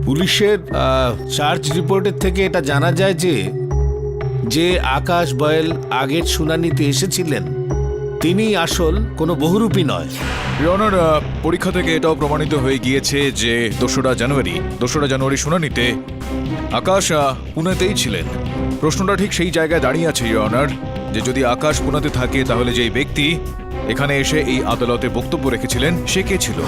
পুলিশের চার্জ রিপোর্টের থেকে এটা জানা যায় যে আকাশ বয়েল আগের শুনানিতে এসেছিলেন তিনি আসল কোনো বহুরূপী নয়। ইয়নার, পরীক্ষা থেকে এটাও প্রমাণিত হয়ে গিয়েছে যে 2রা জানুয়ারি শুনানিতে আকাশ পুনেতেই ছিলেন। প্রশ্নটা ঠিক সেই জায়গায় দাঁড়িয়ে আছে ইয়নার, যে যদি আকাশ পুনেতে থাকে তাহলে যেই ব্যক্তি এখানে এসে এই আদালতে বক্তব্য রেখেছিলেন সে কে ছিল?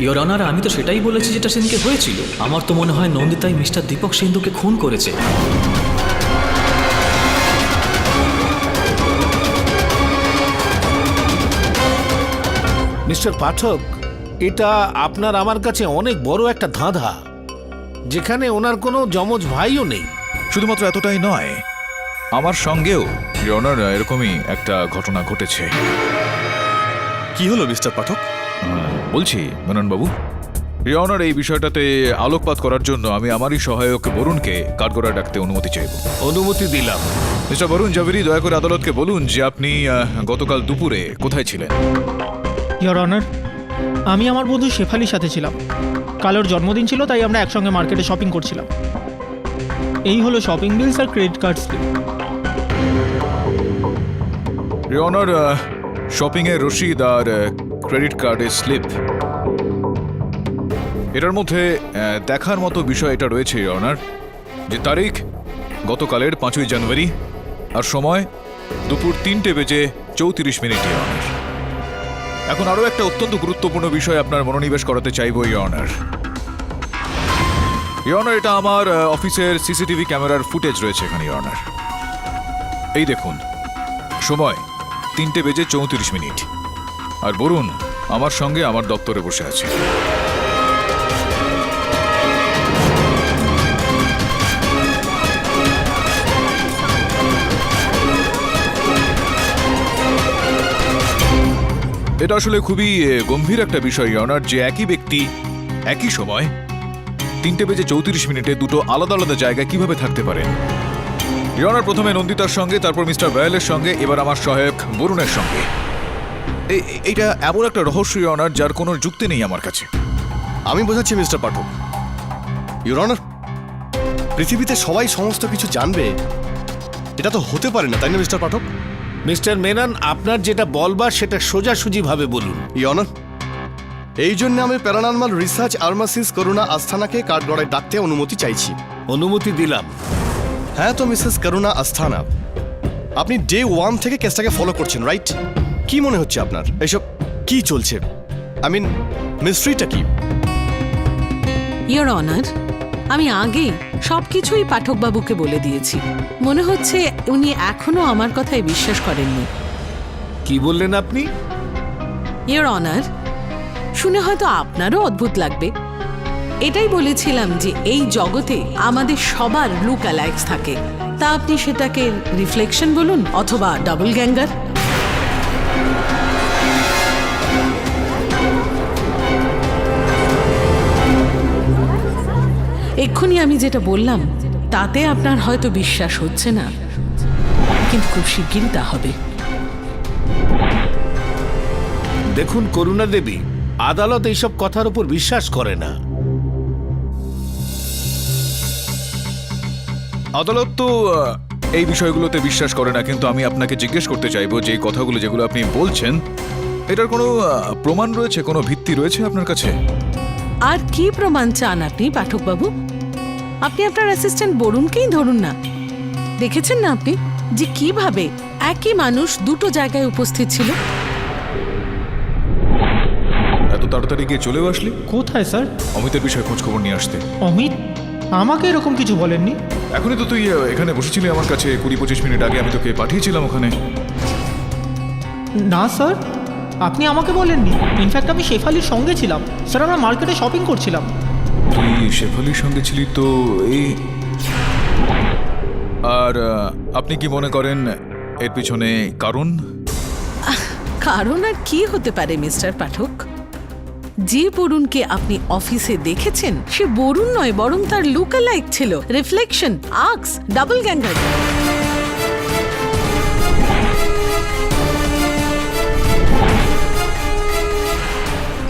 ইয়োর অনার, আমি তো সেটাই বলেছি যেটা সেদিনকে হয়েছিল। আমার তো মনে হয় নন্দিতাই মিস্টার দীপক সিন্ধুকে খুন করেছে। মিস্টার পাঠক, এটা আপনার আমার কাছে অনেক বড় একটা ধাঁধা, যেখানে ওনার কোনো যমজ ভাইও নেই। শুধুমাত্র এতটাই নয়, আমার সঙ্গেও ইয়নার এরকমই একটা ঘটনা ঘটেছে। কি হলো মিস্টার পাঠক? বলছি মেননবাবু, ইয়নার এই বিষয়টাতে আলোকপাত করার জন্য আমি আমারই সহায়ক বরুণকে কাঠগড়ায় ডাকতে অনুমতি চাইব। অনুমতি দিলাম। মিস্টার বরুণ জাভেরি, দয়া করে আদালতকে বলুন যে আপনি গতকাল দুপুরে কোথায় ছিলেন। ইয়োর অনার, আমি আমার বন্ধু শেফালির সাথে ছিলাম। কাল ওর জন্মদিন ছিল, তাই আমরা একসঙ্গে মার্কেটে শপিং করছিলাম। এই হলো শপিং বিলস আর ক্রেডিট কার্ড স্লিপ। ইয়নার, শপিংয়ের রসিদ আর ক্রেডিট কার্ডের স্লিপ, এটার মধ্যে দেখার মতো বিষয় এটা রয়েছে ইয়নার, যে তারিখ গতকালের 5ই জানুয়ারি আর সময় দুপুর 3:34 ইয়নার। এখন আরও একটা অত্যন্ত গুরুত্বপূর্ণ বিষয় আপনার মনোনিবেশ করাতে চাইব ইয়নার। ইয়নার, এটা আমার অফিসের সিসিটিভি ক্যামেরার ফুটেজ রয়েছে এখানে ইয়নার। এই দেখুন, সময় 3:34 আর বরুণ আমার সঙ্গে আমার দপ্তরে বসে আছে। এটা আসলে খুবই গম্ভীর একটা বিষয় ইয়নার, যে একই ব্যক্তি একই সময় 3:34 দুটো আলাদা আলাদা জায়গায় কিভাবে থাকতে পারেন। ইয়নার, প্রথমে নন্দিতার সঙ্গে, তারপর মিস্টার বয়েলের সঙ্গে, এবার আমার সহায়ক বরুণের সঙ্গে। এইটা এমন একটা রহস্য ইয়নার, যার কোনো যুক্তি নেই আমার কাছে। আমি বোঝাচ্ছি মিস্টার পাঠক। ইওর অনার, পৃথিবীতে সবাই সমস্ত কিছু জানবে এটা তো হতে পারে না, তাই না মিস্টার পাঠক? মিস্টার মেনন, আপনার যেটা বলবার সেটা সোজাসুজি ভাবে বলুন। ইওর অনার, এই জন্য আমি প্যারানর্মাল রিসার্চ আর্মাসিস করুণা আস্থানাকে কাঠগড়ায় ডাকতে অনুমতি চাইছি। অনুমতি দিলাম। হ্যাঁ, তো মিসেস করুণা আস্থানা, আপনি ডে 1 থেকে কেসটাকে ফলো করছেন, রাইট? কি মনে হচ্ছে আপনার এইসব কি চলছে? আই মিন, মিস্ট্রিটা কি? ইয়োর অনার, আমি আগেই সবকিছুই পাঠকবাবুকে বলে দিয়েছি। মনে হচ্ছে উনি এখনো আমার কথায় বিশ্বাস করেননি। কি বললেন আপনি? ইয়োর অনার, শুনে হয়তো আপনারও অদ্ভুত লাগবে। এটাই বলেছিলাম যে এই জগতে আমাদের সবার লুক অ্যালাইক্স থাকে। তা আপনি সেটাকে রিফ্লেকশন বলুন অথবা ডাবল গ্যাঙ্গার। এক্ষুনি আমি যেটা বললাম তাতে আপনার হয়তো বিশ্বাস হচ্ছে না, কিন্তু খুব শিগগিরই তা হবে। দেখুন করুণা দেবী, আদালত এইসব কথার উপর বিশ্বাস করে না। আদালত তো এই বিষয়গুলোতে বিশ্বাস করে না, কিন্তু আমি আপনাকে জিজ্ঞেস করতে চাইবো যে এই কথাগুলো যেগুলো আপনি বলছেন, এটার কোনো প্রমাণ রয়েছে, কোনো ভিত্তি রয়েছে আপনার কাছে? আর কি প্রমাণ চান আপনি পাঠকবাবু? আপনি আপনার অ্যাসিস্ট্যান্ট বরুণকেই ধরুন না। দেখেছেন না আপনি যে কিভাবে একই মানুষ দুটো জায়গায় উপস্থিত ছিল? এত তাড়াতাড়ি গিয়ে চলেও আসলি? কোথায় স্যার? অমিতের বিষয়ে খোঁজ খবর নিয়ে আসতে। অমিত আমাকে এরকম কিছু বলেননি। এখনই তো তুই এখানে বসেছিলি আমার কাছে, 20-25 মিনিট আগে আমি তোকে পাঠিয়েছিলাম ওখানে। না স্যার, আপনি আমাকে বলেননি। ইনফ্যাক্ট আমি শেফালির সঙ্গে ছিলাম স্যার, আমরা মার্কেটে শপিং করছিলাম। তুই শেফালির সঙ্গে ছিলি তো? এই আর আপনি কি মনে করেন এর পিছনে কারণ? কারণ আর কি হতে পারে মিস্টার পাঠক? যে বরুণকে আপনি অফিসে দেখেছেন সে বরুণ নয়, বরং তার লুকালাইক ছিল, রিফ্লেকশন, আর্কস, ডাবল গ্যাঙ্গার।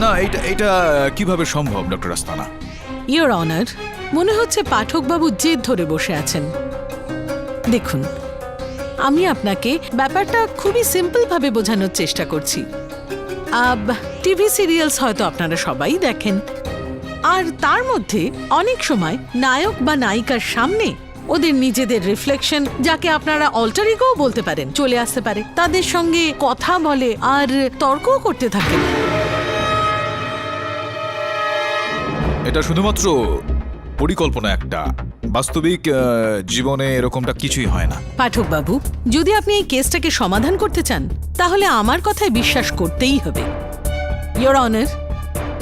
না, এটা কিভাবে সম্ভব ডক্টর আস্তানা? ইয়োর অনার, মনে হচ্ছে পাঠকবাবু জেদ ধরে বসে আছেন। দেখুন, আমি আপনাকে ব্যাপারটা খুবই সিম্পল ভাবে বোঝানোর চেষ্টা করছি। টিভি সিরিয়ালস হয়তো আপনারা সবাই দেখেন, আর তার মধ্যে অনেক সময় নায়ক বা নায়িকার সামনে ওদের নিজেদের রিফ্লেকশন, যাকে আপনারা অল্টার ইগোও বলতে পারেন, চলে আসতে পারে, তাদের সঙ্গে কথা বলে আর তর্কও করতে থাকেন। এটা শুধুমাত্র পরিকল্পনা একটা, বাস্তবিক জীবনে এরকমটা কিছুই হয় না। পাঠকবাবু, যদি আপনি এই কেসটাকে সমাধান করতে চান তাহলে আমার কথায় বিশ্বাস করতেই হবে। ইয়োর অনার,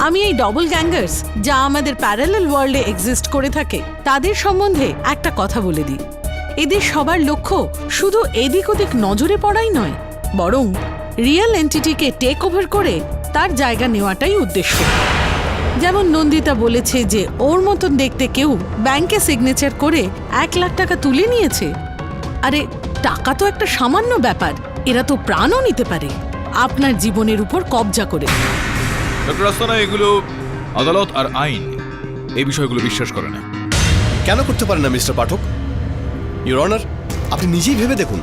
আমি এই ডবল গ্যাঙ্গার্স যা আমাদের প্যারালাল ওয়ার্ল্ডে এক্সিস্ট করে থাকে তাদের সম্বন্ধে একটা কথা বলে দিই। এদের সবার লক্ষ্য শুধু এদিক ওদিক নজরে পড়াই নয়, বরং রিয়েল এন্টিটিকে টেক ওভার করে তার জায়গা নেওয়াটাই উদ্দেশ্য। যেমন নন্দিতা বলেছে যে ওর মতন দেখতে কেউ ব্যাংকে সিগনেচার করে 1 লাখ টাকা তুলে নিয়েছে। আরে টাকা তো একটা সামান্য ব্যাপার, এরা তো প্রাণও নিতে পারে আপনার জীবনের উপর কবজা করে। ডক্টর আস্তানা এগুলো আদালত আর আইন এই বিষয়গুলো বিশ্বাস করে না। কেন করতে পারেন না মিস্টার পাঠক? ইউর অনার, আপনি নিজেই ভেবে দেখুন,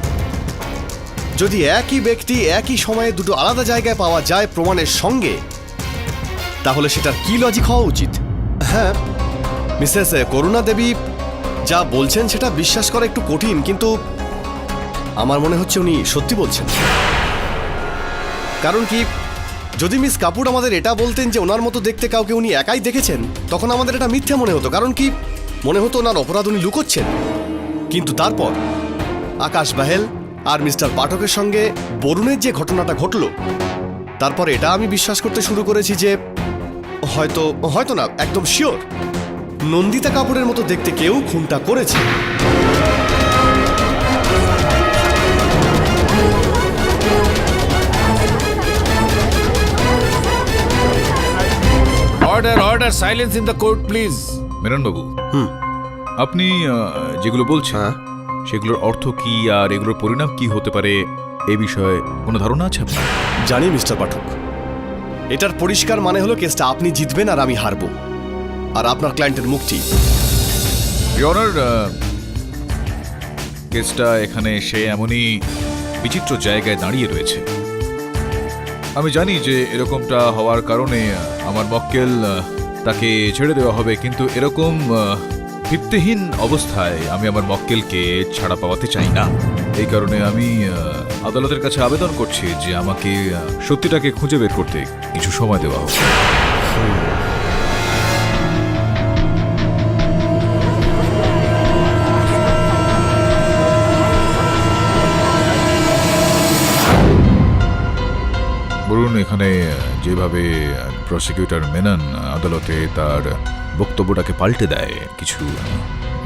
যদি একই ব্যক্তি একই সময়ে দুটো আলাদা জায়গায় পাওয়া যায় প্রমাণের সঙ্গে, তাহলে সেটার কি লজিক হওয়া উচিত? হ্যাঁ, মিসেস করুণা দেবী যা বলছেন সেটা বিশ্বাস করা একটু কঠিন, কিন্তু আমার মনে হচ্ছে উনি সত্যি বলছেন। কারণ কি, যদি মিস কাপুর আমাদের এটা বলতেন যে ওনার মতো দেখতে কাউকে উনি একাই দেখেছেন, তখন আমাদের এটা মিথ্যে মনে হতো। কারণ কি, মনে হতো ওনার অপরাধ উনি লুকোচ্ছেন। কিন্তু তারপর আকাশ বাহেল আর মিস্টার পাঠকের সঙ্গে বরুণের যে ঘটনাটা ঘটল, তারপর এটা আমি বিশ্বাস করতে শুরু করেছি যে হয়তো না, একদম শিওর নন্দিতা কাপুরের মতো দেখতে কেউ খুনটা করেছে। Order, order, silence in the court please. মেননবাবু, আপনি যেগুলো বলছেন সেগুলোর অর্থ কি আর এগুলোর পরিণাম কি হতে পারে এ বিষয়ে কোনো ধারণা আছে আপনার? জানি মিস্টার পাঠক, এটার পরিষ্কার মানে হলো কেসটা আপনি জিতবেন আর আমি হারবো, আর আপনার ক্লায়েন্টের মুক্তি। ইওর অনার, কেসটা এখানে সে এমনই বিচিত্র জায়গায় দাঁড়িয়ে রয়েছে। আমি জানি যে এরকমটা হওয়ার কারণে আমার মক্কেল তাকে ছেড়ে দেওয়া হবে, কিন্তু এরকম ভিত্তিহীন অবস্থায় আমি আমার মক্কেলকে ছাড়া পাওয়াতে চাই না। এই কারণে আমি আদালতের কাছে আবেদন করছি যে আমাকে সত্যিটাকে খুঁজে বের করতে কিছু সময় দেওয়া হোক। বলুন, এখানে যেভাবে প্রসিকিউটর মেনন আদালতে তার বক্তব্যটাকে পাল্টে দেয়, কিছু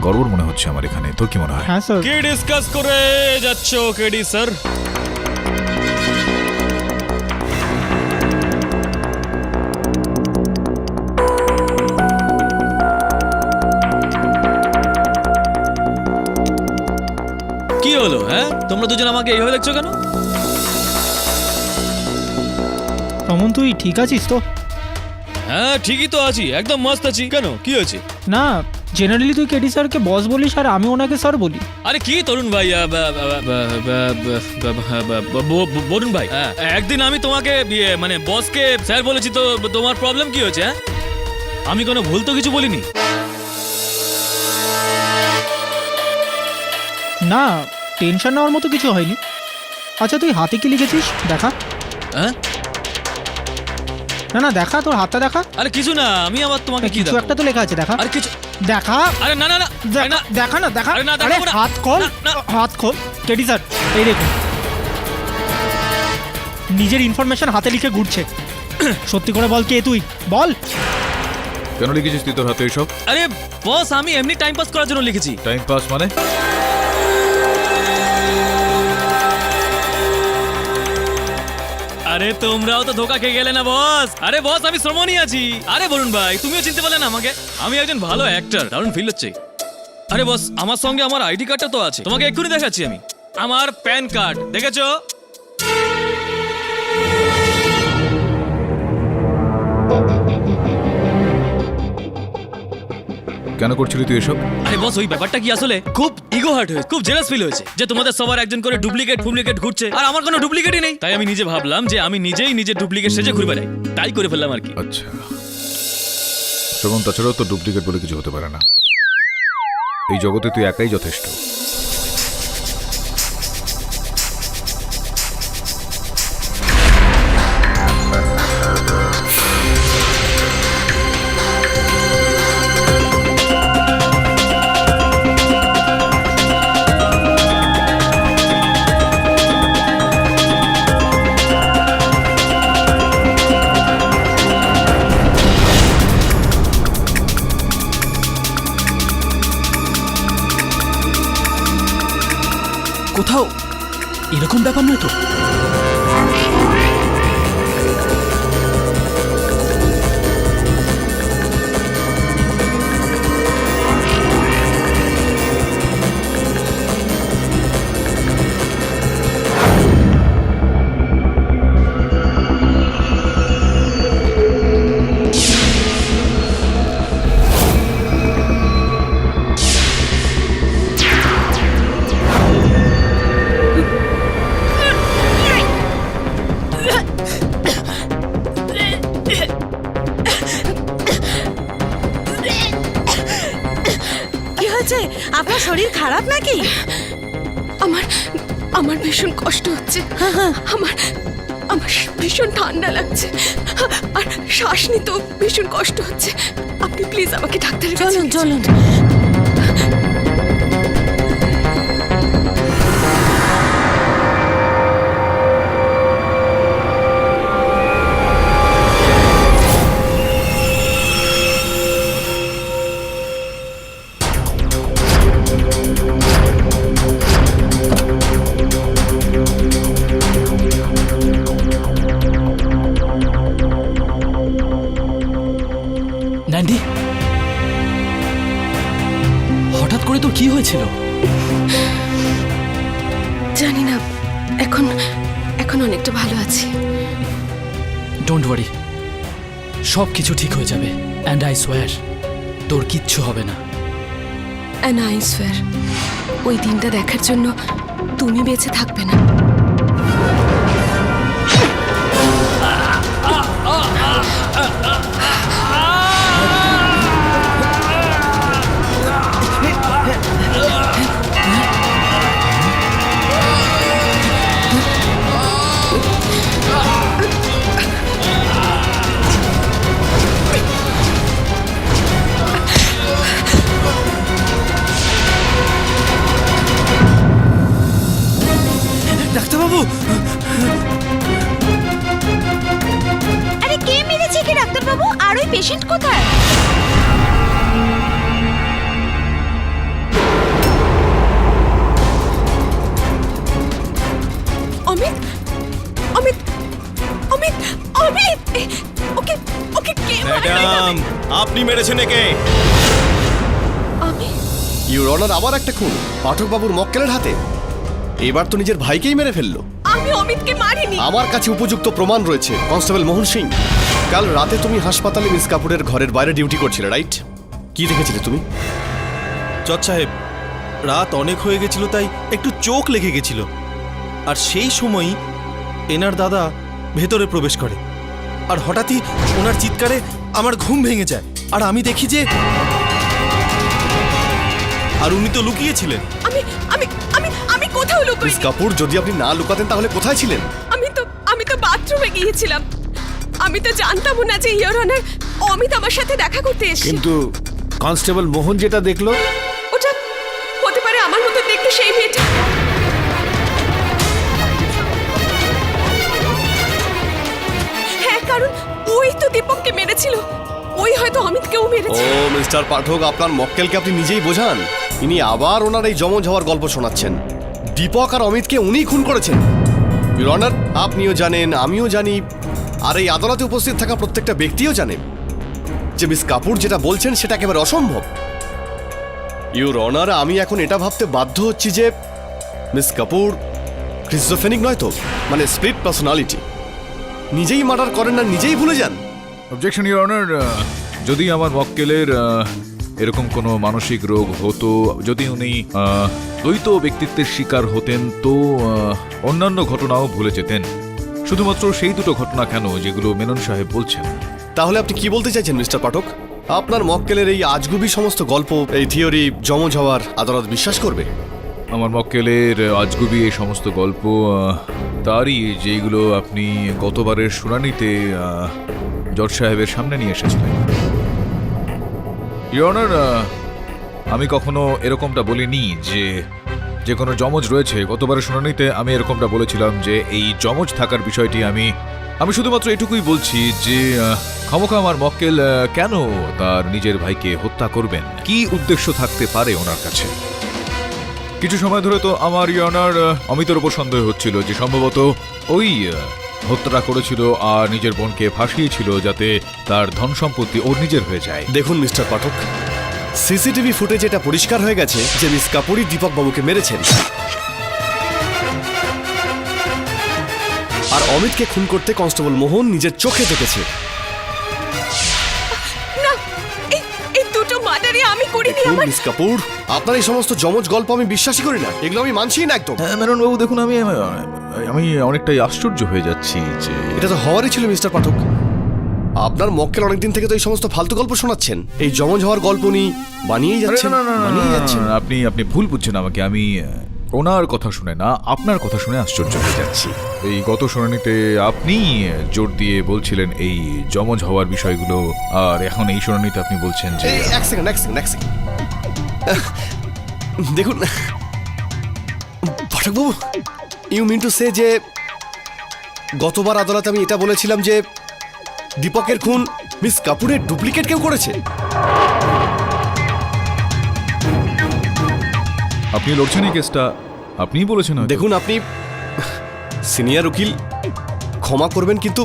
গড়বড় মনে হচ্ছে আমার এখানে। তোর কি মনে হয়? হ্যাঁ স্যার। কি ডিসকাস করে যাচ্ছ কেডি স্যার? কি হলো? হ্যাঁ, তোমরা দুজন আমাকে এইভাবে দেখছো কেন? রমন, তুই ঠিক আছিস তো? হ্যাঁ, ঠিকই তো আছি, একদম মস্ত আছি। কেন, কি হয়েছে? না, জেনারেলি তুই কেডি স্যারকে বস বলিস আর আমি ওনাকে স্যার বলি। আরে কি তরুণ ভাই, বরুণ ভাই, একদিন আমি তোমাকে মানে বসকে স্যার বলেছি, তো তোমার প্রবলেম কি হয়েছে? হ্যাঁ, আমি কোনো ভুল তো কিছু বলিনি। না, টেনশন নেওয়ার মতো কিছু হয়নি। আচ্ছা, তুই হাতে কি লিখেছিস দেখা? হ্যাঁ, না না, দেখা, তোর হাতটা দেখা। আরে কিছু না, আমি আবার তোমাকে কি কিছু একটা তো লেখা আছে, দেখা। আরে কিছু, দেখা। আরে না না না, না দেখা না, দেখা। আরে না, আরে দেখাবো না। হাত খোল, না, হাত খোল। কেডি স্যার, এই দেখুন, নিজের ইনফরমেশন হাতে লিখে ঘুরছে। সত্যি করে বল, কে তুই? বল। কেন লিখেছিস তুই তোর হাতে এসব? আরে বস, আমি এমনি টাইম পাস করার জন্য লিখেছি। টাইম পাস মানে? আরে তোমরাও তো ধোকা খেয়ে গেলে না বস। আরে বস, আমি শ্রমণী আছি। আরে বরুণ ভাই, তুমিও চিনতে পারলে না আমাকে? আমি একজন ভালো অ্যাক্টর, দারুণ ফিল হচ্ছে। আরে বস, আমার সঙ্গে আমার আইডি কার্ডটা তো আছে, তোমাকে এক্ষুনি দেখাচ্ছি আমি। আমার প্যান কার্ড দেখেছো? কেন করছিলি তুই এসব? আরে বস, ওই ব্যাপারটা কি আসলে খুব ইগো হার্ট হয়েছে, খুব জেলাস ফিল হয়েছে যে তোমাদের সবার একজন করে ডুপ্লিকেট ঘুরছে আর আমার কোনো ডুপ্লিকেটই নেই। তাই আমি নিজে ভাবলাম যে আমি নিজেই নিজের ডুপ্লিকেট সেজে ঘুরে বেড়াই, তাই করে ফেললাম আর কি। আচ্ছা শ্রবণ, তাছাড়াও তো ডুপ্লিকেট বলে কিছু হতে পারে না। এই জগতে তুই একাই যথেষ্ট। কোথাও এরকম ব্যাপার নয় তো? আপনার শরীর খারাপ নাকি? আমার আমার ভীষণ কষ্ট হচ্ছে। আমার আমার ভীষণ ঠান্ডা লাগছে আর শ্বাস নিতেও ভীষণ কষ্ট হচ্ছে। আপনি প্লিজ আমাকে ডাক্তারের কাছে চলুন চলুন। ন্যান্ডি, হঠাৎ করে তোর কি হয়েছিল? জানি না, এখন এখন অনেকটা ভালো আছি। ডোন্ট ওয়ারি, সব কিছু ঠিক হয়ে যাবে। অ্যান্ড আই সোয়ার তোর কিচ্ছু হবে না। অ্যান্ড আই সোয়ার ওই দিনটা দেখার জন্য তুমি বেঁচে থাকবে না। ডাক্তারবাবু, আরে কে মেরেছে কি ডাক্তারবাবু? আর ওই পেশেন্ট কোথায়? অমিত অমিত অমিত অমিত, ওকে ওকে কে ম্যাডাম, আপনি মেরেছেন একে। আমি ইউর অনার, আবার একটা খুন পাঠক বাবুর মক্কেলের হাতে। এবার তো নিজের ভাইকেই মেরে ফেললো। আমি অমিতকে মারিনি। আমার কাছে উপযুক্ত প্রমাণ রয়েছে কনস্টেবল মোহন সিং। কাল রাতে তুমি হাসপাতালে মিস কাপুরের ঘরের বাইরে ডিউটি করছিলে, রাইট? কি দেখেছিলে তুমি? জজ সাহেব, রাত অনেক হয়ে গেছিল, তাই একটু চোখ লেগে গেছিল। আর সেই সময়ই এনার দাদা ভেতরে প্রবেশ করে, আর হঠাৎই ওনার চিৎকারে আমার ঘুম ভেঙে যায়। আর আমি দেখি যে আর উনি তো লুকিয়েছিলেন। আমি আমি আমি আমি কোথাও মিস লুকোইনি। কাপুর, যদি আপনি না লুকাতেন তাহলে কোথায় ছিলেন? আমি তো বাথরুমে গিয়েছিলাম। আমি তো জানতাম না যে ইওর অনার অমিত আমার সাথে দেখা করতে এসেছে। কিন্তু কনস্টেবল মোহন যেটা দেখলো, ওটা হতে পারে আমার মতো দেখতে সেই মেয়েটা। হ্যাঁ, কারণ ওই তো দীপককে মেরেছিল। ওই হয়তো অমিতকেও ও মেরেছে। মিস্টার পাঠক, আপনার মক্কেলকে আপনি নিজেই বোঝান। ইনি আবার ওনার এই জমজ হওয়ার গল্প শোনাচ্ছেন। দীপক আর অমিতকে উনিই খুন করেছেন। ইউর অনার, আপনিও জানেন, আমিও জানি, আর এই আদালতে উপস্থিত থাকা প্রত্যেকটা ব্যক্তিও জানেন যে মিস কাপুর যেটা বলছেন সেটা একেবারে অসম্ভব। ইউর অনার, আমি এখন এটা ভাবতে বাধ্য হচ্ছি যে মিস কাপুর স্কিজোফ্রেনিক নয় তো, মানে স্প্লিট পার্সোনালিটি। নিজেই মার্ডার করেন না, নিজেই ভুলে যান। অবজেকশন ইউর অনার, যদি আমার মক্কেলের এরকম কোনো মানসিক রোগ হতো, যদি উনি দ্বৈত ব্যক্তিত্বের শিকার হতেন, তো অন্যান্য ঘটনাও ভুলে যেতেন। শুধুমাত্র সেই দুটো ঘটনা কেন যেগুলো মেনন সাহেব বলছেন। তাহলে আপনি কি বলতে চাইছেন মিস্টার পাঠক? আপনার মক্কেলের এই আজগুবি সমস্ত গল্প, এই থিওরি জমজ হওয়ার আদালত বিশ্বাস করবে? আমার মক্কেলের আজগুবি এই সমস্ত গল্প তারই, যেগুলো আপনি গতবারের শুনানিতে জজ সাহেবের সামনে নিয়ে এসেছিলেন। ইউর অনার, আমি কখনো এরকমটা বলিনি যে কোনো জমজ রয়েছে। গতবারের শুনানিতে আমি এরকমটা বলেছিলাম যে এই জমজ থাকার বিষয়টি আমি শুধুমাত্র এটুকুই বলছি যে খামোখা আমার মক্কেল কেন তার নিজের ভাইকে হত্যা করবেন, কি উদ্দেশ্য থাকতে পারে ওনার কাছে। কিছু সময় ধরে তো আমার ইউর অনার অমিতের ওপর সন্দেহ হচ্ছিল যে সম্ভবত ওই হত্যাটা করেছিল আর নিজের বোনকে ফাঁসিয়েছিল যাতে তার ধন সম্পত্তি ওর নিজের হয়ে যায়। দেখুন মিস্টার পাঠক, সিসিটিভি ফুটেজ এটা পরিষ্কার হয়ে গেছে যে মিস কাপুরই দীপক বাবুকে মেরেছেন, আর অমিতকে খুন করতে কনস্টেবল মোহন নিজের চোখে দেখেছে। না, এই দুটো মার্ডারই আমি করিনি। দেখুন আমার মিস কাপুর, আপনার এই সমস্ত জমজ গল্প আমি বিশ্বাসই করি না, এগুলো আমি মানছি না একদম। মেনন বাবু, দেখুন, আমি অনেকটাই আশ্চর্য হয়ে যাচ্ছি যে এটা তো হওয়ারই ছিল মিস্টার পাঠক। আপনার মক্কেল অনেকদিন থেকে তো এই সমস্ত ফালতু গল্প শোনাচ্ছেন, এই জমজ হওয়ার গল্প উনি বানিয়েই যাচ্ছেন, বানিয়েই যাচ্ছেন। আপনি ভুল বুঝছেন আমাকে। আমি ওনার কথা শুনে না, আপনার কথা শুনে আশ্চর্য হয়ে যাচ্ছি। এই গত শুনানিতে আপনি জোর দিয়ে বলছিলেন এই জমজ হওয়ার বিষয়গুলো, আর এখন এই শুনানিতে আপনি বলছেন যে এই এক সেকেন্ড। দেখুন পাঠকবাবু, ইউ মিন টু সে যে গতবার আদালতে আমি এটা বলেছিলাম যে দীপকের খুন মিস কাপুরের ডুপ্লিকেট কেউ করেছে। আপনি লড়ছেন এই কেসটা, আপনিই বলেছেন হয়তো। দেখুন, আপনি সিনিয়র উকিল, ক্ষমা করবেন, কিন্তু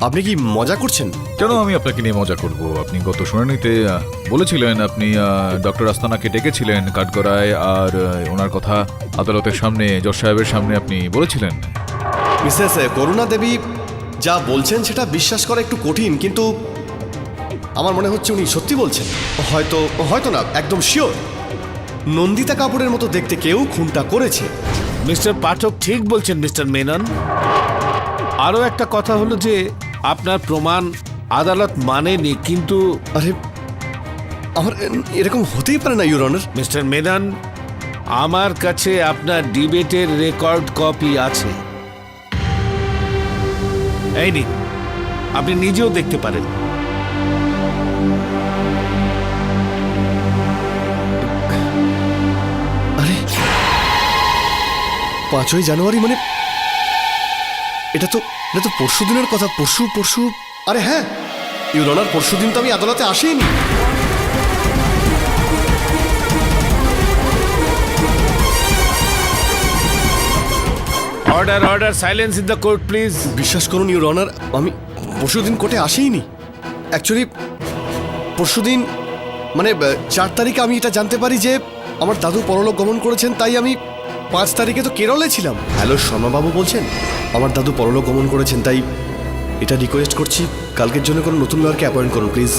আপনি কি মজা করছেন? কেন আমি আপনাকে নিয়ে মজা করব? আপনি গত শুনানিতে বলেছিলেন আপনি ডক্টর আস্তানাকে ডেকেছিলেন কাঠগড়ায়, আর ওনার কথা আদালতের সামনে, জজ সাহেবের সামনে আপনি বলেছিলেন। মিসেস করুণা দেবী যা বলছেন সেটা বিশ্বাস করা একটু কঠিন, কিন্তু আমার মনে হচ্ছে উনি সত্যি বলছেন। হয়তো না, একদম শিওর নন্দিতা কাপুরের মতো দেখতে কেউ খুনটা করেছে। মিস্টার পাঠক ঠিক বলছেন মিস্টার মেনন। আরও একটা কথা হলো যে আপনার প্রমাণ আদালত মানেনি, কিন্তু আরে আমার এরকম হতেই পারে না ইউর অনার। মিস্টার মেনন, আমার কাছে আপনার ডিবেটের রেকর্ড কপি আছে। এই নিন, আপনি নিজেও দেখতে পারেন। আরে 5ই জানুয়ারি মানে এটা তো পরশু দিনের কথা। পরশু আরে হ্যাঁ ইউর অনার, পরশু দিন তো আমি আদালতে আসিনি। Order, silence in the court please. বিশ্বাস করুন ইউর অনার, আমি পরশুদিন কোর্টে আসিনি। অ্যাকচুয়ালি পরশুদিন মানে 4 তারিখে আমি এটা জানতে পারি যে আমার দাদু পরলোক গমন করেছেন, তাই আমি 5 তারিখে তো কেরলে ছিলাম। হ্যালো শর্মাবাবু বলছেন? আমার দাদু পরলোক গমন করেছেন, তাই এটা রিকোয়েস্ট করছি কালকের জন্য কোনো নতুন লয়ারকে অ্যাপয়েন্ট করুন প্লিজ।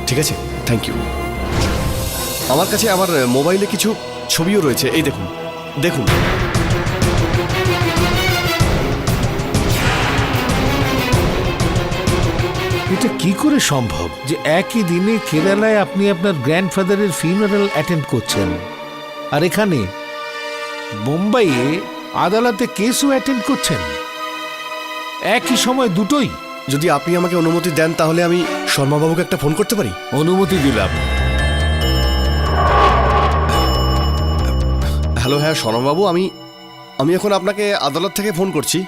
ঠিক আছে, থ্যাংক ইউ। আমার কাছে আমার মোবাইলে কিছু ছবিও রয়েছে, এই দেখুন। এটা কি করে সম্ভব যে একই দিনে কেরালায় আপনি আপনার গ্র্যান্ডফাদারের ফিউনারাল অ্যাটেন্ড করছেন, আর এখানে বোম্বাইয়ে আদালতে কেসও অ্যাটেন্ড করছেন? একই সময় দুটোই? যদি আপনি আমাকে অনুমতি দেন তাহলে আমি শর্মাবাবুকে একটা ফোন করতে পারি? অনুমতি দিলাম। হ্যালো, হ্যাঁ শর্মাবাবু, আমি এখন আপনাকে আদালত থেকে ফোন করছি।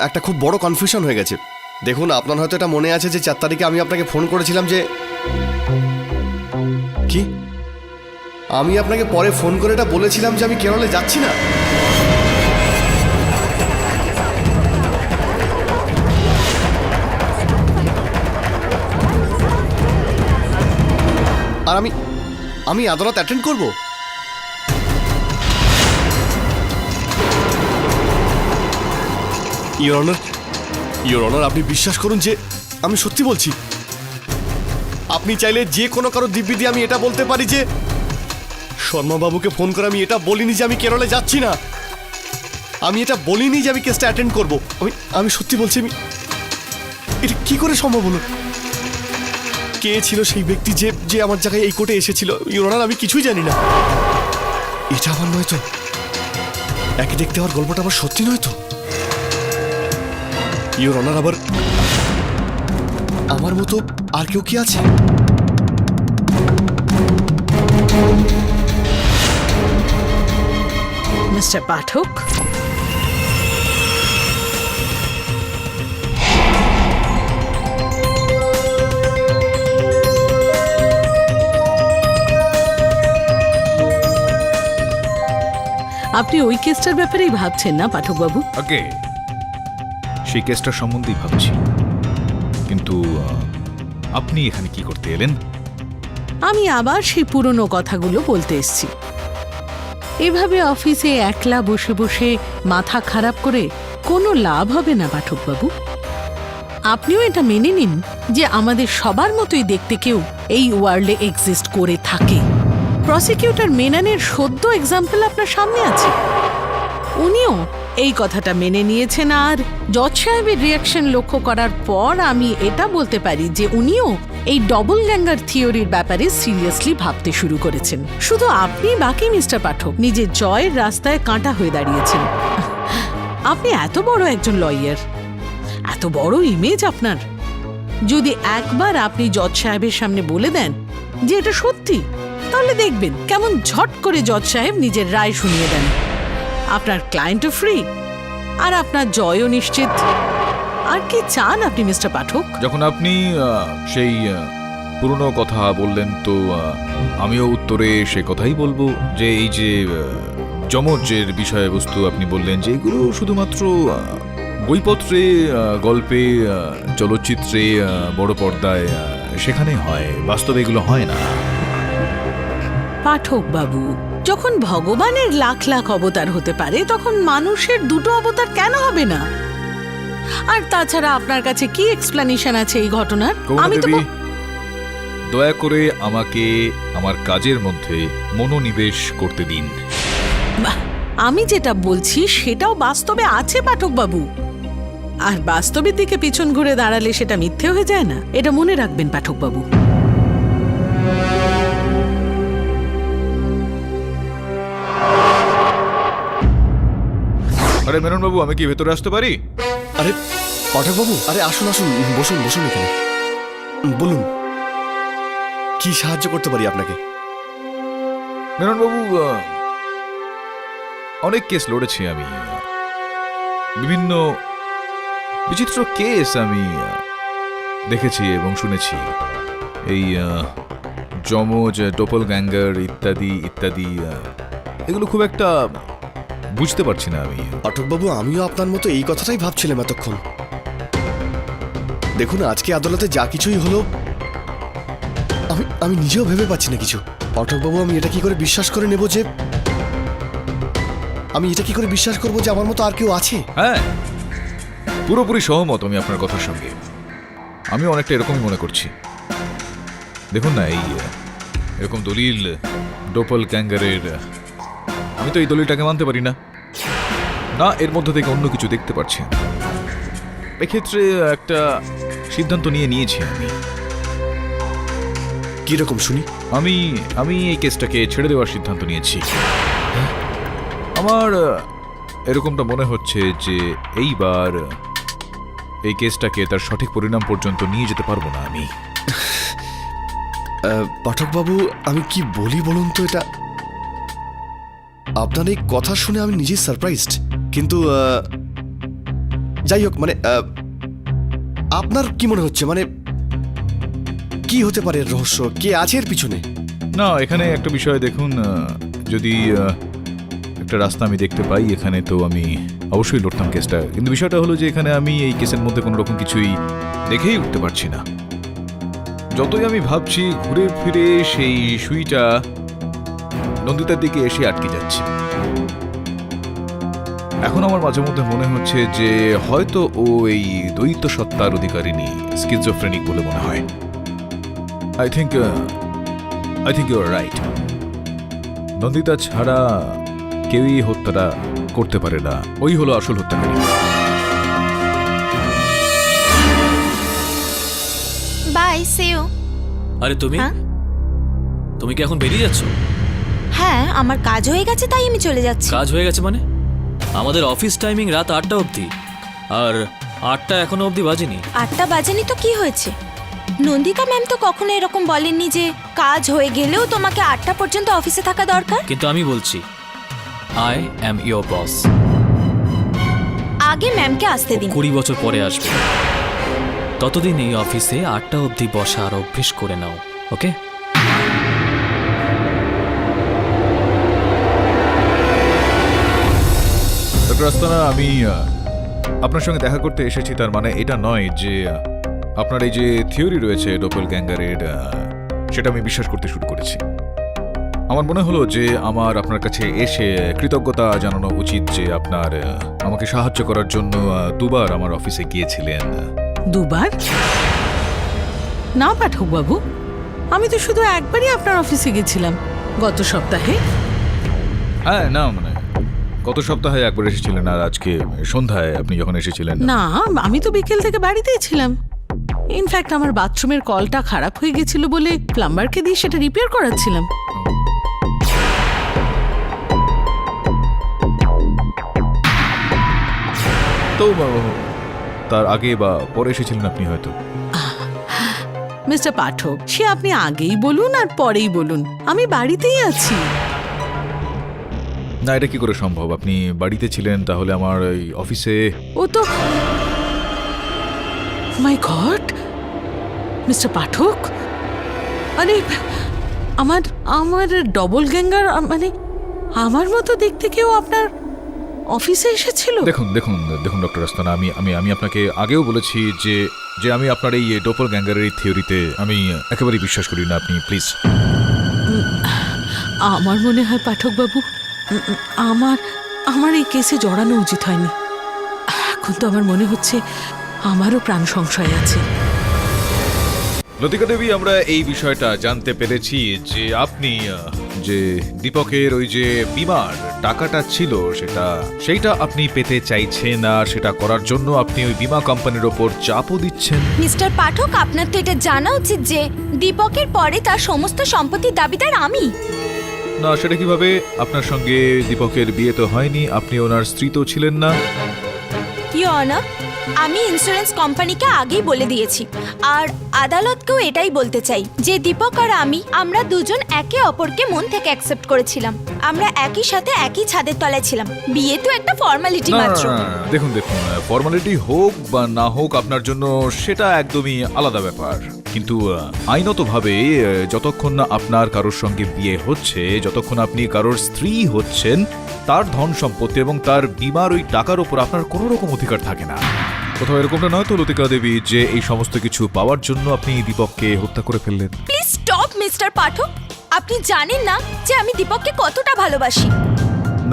একটা খুব বড় কনফিউশন হয়ে গেছে। দেখুন, আপনার হয়তো এটা মনে আছে যে 4 তারিখে আমি আপনাকে ফোন করেছিলাম যে কি আমি আপনাকে পরে ফোন করে এটা বলেছিলাম যে আমি কেরলে যাচ্ছি না। আর আমি আদালত অ্যাটেন্ড করব। ইওর অনার, আপনি বিশ্বাস করুন যে আমি সত্যি বলছি। আপনি চাইলে যে কোনো কারো দিব্যি দিয়ে আমি এটা বলতে পারি যে শর্মা বাবুকে ফোন করে আমি এটা বলিনি যে আমি কেরলে যাচ্ছি না। আমি এটা বলিনি যে আমি কেসটা অ্যাটেন্ড করব। আমি সত্যি বলছি। এটা কি করে সম্ভব হলো? কে ছিল সেই ব্যক্তি যে আমার জায়গায় এই কোর্টে এসেছিল? ইওর অনার, আমি কিছুই জানি না। এটা আমার নয় তো? একে দেখতে আমার গল্পটা আবার সত্যি নয় তো? ইওর অনার, আবার আমার মতো আর কেউ কি আছে? মিস্টার পাঠক, আপনি ওই কেসটার ব্যাপারেই ভাবছেন না পাঠকবাবু? ওকে, সেই কেসটার সম্বন্ধেই ভাবছি। কিন্তু আপনি এখানে কি করতে এলেন? আমি আবার সেই পুরনো কথাগুলো বলতে এসেছি। এভাবে অফিসে একলা বসে বসে মাথা খারাপ করে কোনো লাভ হবে না পাঠকবাবু। আপনিও এটা মেনে নিন যে আমাদের সবার মতোই দেখতে কেউ এই ওয়ার্ল্ডে এক্সিস্ট করে থাকে। প্রসিকিউটর মেনানের সদ্য এক্সাম্পল আপনার সামনে আছে। উনিও এই কথাটা মেনে নিয়েছেন, আর জজ সাহেবের রিয়াকশন লক্ষ্য করার পর আমি এটা বলতে পারি যে উনিও এই ডবল গ্যাঙ্গার থিওরির ব্যাপারে সিরিয়াসলি ভাবতে শুরু করেছেন। শুধু আপনি বাকি মিস্টার পাঠক নিজের জয়ের রাস্তায় কাঁটা হয়ে দাঁড়িয়েছেন। আপনি এত বড় একজন লয়ার, এত বড় ইমেজ আপনার, যদি একবার আপনি জজ সাহেবের সামনে বলে দেন যে এটা সত্যি, তাহলে দেখবেন কেমন ঝট করে জজ সাহেব নিজের রায় শুনিয়ে দেন। আপনার ক্লায়েন্টও ফ্রি আর আপনার জয়ও নিশ্চিত। আর কি চান আপনি মিস্টার পাঠক? যখন আপনি সেই পুরনো কথা বললেন, তো আমিও উত্তরে সে কথাই বলবো যে এই যে যমজের বিষয়বস্তু আপনি বললেন যে এগুলো শুধুমাত্র বইপত্রে, গল্পে, চলচ্চিত্রে, বড় পর্দায় সেখানে হয়, বাস্তবে এগুলো হয় না। পাঠক বাবু, যখন ভগবানের লাখ লাখ অবতার হতে পারে তখন মানুষের দুটো অবতার কেন হবে না? আর তাছাড়া আপনার কাছে কি এক্সপ্লেনেশন আছে এই ঘটনার? আমি তো দয়া করে আমাকে আমার কাজের মধ্যে মনোনিবেশ করতে দিন। আমি যেটা বলছি সেটাও বাস্তবে আছে পাঠক বাবু। আর বাস্তবের দিকে পিছন ঘুরে দাঁড়ালে সেটা মিথ্যে হয়ে যায় না, এটা মনে রাখবেন পাঠক বাবু। আরে মেনন বাবু, আমি কি ভেতরে আসতে পারি? আরে পাঠক বাবু, আরে আসুন আসুন, বসুন বসুন এখানে। বলুন, কি সাহায্য করতে পারি আপনাকে? মেনন বাবু, অনেক কেস লড়েছি আমি, বিভিন্ন বিচিত্র কেস আমি দেখেছি এবং শুনেছি। এই যমজ, ডোপল গ্যাঙ্গার ইত্যাদি ইত্যাদি, এগুলো খুব একটা বুঝতে পারছি না আমি। পাঠকবাবু, আমিও আপনার মতো এই কথাটাই ভাবছিলাম এতক্ষণ। দেখুন, আজকে আদালতে যা কিছুই হলো আমি নিজেও ভেবে পাচ্ছি না কিছু। পাঠকবাবু, আমি এটা কি করে বিশ্বাস করে নেব যে আমার মতো আর কেউ আছে? হ্যাঁ, পুরোপুরি সহমত আমি আপনার কথার সঙ্গে। আমি অনেকটা এরকমই মনে করছি। দেখুন না, এই এরকম দলিল ডোপল গ্যাঙ্গারের, আমি তো এই দলিলটাকে মানতে পারি না। না, এর মধ্যে থেকে অন্য কিছু দেখতে পাচ্ছি। এক্ষেত্রে একটা সিদ্ধান্ত নিয়েছি আমি। কি রকম শুনি? আমি এই কেসটাকে ছেড়ে দেওয়ার সিদ্ধান্ত নিয়েছি। আমার এরকমটা মনে হচ্ছে যে এইবার এই কেসটাকে তার সঠিক পরিণাম পর্যন্ত নিয়ে যেতে পারবো না আমি। পাঠকবাবু, আমি কি বলি বলুন তো? এটা আপনার এই কথা শুনে আমি নিজেই সারপ্রাইজড। কিন্তু যাই হোক, মানে আপনার কি মনে হচ্ছে, মানে কি হতে পারে এর রহস্য, কে আছে এর পিছনে? না, এখানে একটা বিষয় দেখুন, যদি একটা রাস্তা আমি দেখতে পাই এখানে, তো আমি অবশ্যই লড়তাম কেসটা। কিন্তু বিষয়টা হলো যে এখানে আমি এই কেসের মধ্যে কোনো রকম কিছুই দেখেই উঠতে পারছি না। যতই আমি ভাবছি, ঘুরে ফিরে সেই সুইটা নন্দিতার দিকে এসে আটকে যাচ্ছে। এখন আমার মাঝে মধ্যে মনে হচ্ছে যে হয়তো ও এই দ্বৈত সত্তার অধিকারিণী, স্কিজোফ্রেনিক বলে মনে হয়। I think you are right. Nandita ছাড়া কেউই হত্যাটা করতে পারে না, ওই হলো আসল হত্যাকারী। Bye, see you. আরে তুমি হ্যাঁ? তুমি কি এখন বেরিয়ে যাচ্ছ? হ্যাঁ, আমার কাজ হয়ে গেছে তাই আমি চলে যাচ্ছি। কাজ হয়ে গেছে মানে? আমাদের অফিস টাইমিং রাত 8টা অবধি, আর 8টা এখনো অবধি বাজেনি। 8টা বাজেনি তো কি হয়েছে? নন্দিতা ম্যাম তো কখনো এরকম বলেননি যে কাজ হয়ে গেলেও তোমাকে 8টা পর্যন্ত অফিসে থাকা দরকার। কিন্তু আমি বলছি, আই অ্যাম ইয়োর বস। আগে ম্যামকে আসতে দিন। 20 বছর পরে আসবে, ততদিন এই অফিসে 8টা অবধি বসার অভ্যেস করে নাও, ওকে? ডক্টর আস্তানা, আমি আপনার সঙ্গে দেখা করতে এসেছি, তার মানে এটা নয় যে আপনার এই যে থিওরি রয়েছে ডপেলগ্যাঙ্গারের, সেটা আমি বিশ্বাস করতে শুরু করেছি। আমার মনে হলো যে আমার আপনার কাছে এসে কৃতজ্ঞতা জানানো উচিত যে আপনার আমাকে সাহায্য করার জন্য 2বার আমার অফিসে গিয়েছিলেন। 2বার? না পাঠক বাবু, আমি তো শুধু একবারই আপনার অফিসে গেছিলাম, গত সপ্তাহে। হ্যাঁ, না মানে গত সপ্তাহে একবার এসেছিলেন, আর আজকে সন্ধ্যায় আপনি যখন এসেছিলেন। না, আমি তো বিকেল থেকে বাড়িতেই ছিলাম। ইনফ্যাক্ট আমার বাথরুমের কলটা খারাপ হয়ে গেছিল বলে প্লাম্বারকে দিয়ে সেটা রিপেয়ার করাচ্ছিলাম। তো তার আগে বা পরে এসেছিলেন আপনি হয়তো। মিস্টার পাঠক, সে আপনি আগেই বলুন আর পরেই বলুন, আমি বাড়িতেই আছি। না, এটা কি করে সম্ভব? আপনি বাড়িতে ছিলেন, তাহলে আমার এই অফিসে। ও তো, মাই গড, মিস্টার পাঠক, আরে আমার ডবল গ্যাঙ্গার, মানে আমার মতো দেখতে কেউ আপনার অফিসে এসেছিল? দেখুন দেখুন দেখুন ডক্টর আস্তানা, আমি আপনাকে আগেও বলেছি যে যে আমি আপনার এই ডপল গ্যাঙ্গারের এই থিওরিতে আমি একেবারেই বিশ্বাস করি না। আপনি প্লিজ। আমার মনে হয় পাঠক বাবু, আমার এই কেসে জড়ানো উচিত হয়নি। এখন তো আমার মনে হচ্ছে আমারও প্রাণ সংশয় আছে। লতিকা দেবী, আমরা এই বিষয়টা জানতে পেরেছি যে আপনি যে দীপকের ওই যে বিমার টাকাটা ছিল সেইটা আপনি পেতে চাইছেন, আর সেটা করার জন্য আপনি ওই বিমা কোম্পানির ওপর চাপও দিচ্ছেন। মিস্টার পাঠক, আপনার তো এটা জানা উচিত যে দীপকের পরে তার সমস্ত সম্পত্তির দাবিদার আমি। না, সেটা কিভাবে? আপনার সঙ্গে দীপকের বিয়ে তো হয়নি, আপনি ওনার স্ত্রী তো ছিলেন না। ইয়োর অনার, আমি ইন্স্যুরেন্স কোম্পানিকে আগেই বলে দিয়েছি, আর আদালতকেও এটাই বলতে চাই যে দীপক আর আমরা দুজন একে অপরকে মন থেকে অ্যাকসেপ্ট করেছিলাম। আমরা একই সাথে একই ছাদের তলায় ছিলাম। বিয়ে তো একটা ফর্মালিটি না, মাত্র। দেখুন ফর্মালিটি হোক বা না হোক আপনার জন্য সেটা একদমই আলাদা ব্যাপার। কিন্তু আইনতভাবে যতক্ষণ না আপনার কারোর সঙ্গে বিয়ে হচ্ছে, যতক্ষণ আপনি কারোর স্ত্রী হচ্ছেন, তার ধন সম্পত্তি এবং তার বিমার ওই টাকার উপর আপনার কোনো রকম অধিকার থাকে না। কোথাও এরকমটা নয় তো লতিকা দেবী যে এই সমস্ত কিছু পাওয়ার জন্য আপনি দীপককে হত্যা করে ফেললেন? প্লিজ স্টপ মিস্টার পাঠক, আপনি জানেন না যে আমি দীপককে কতটা ভালোবাসি।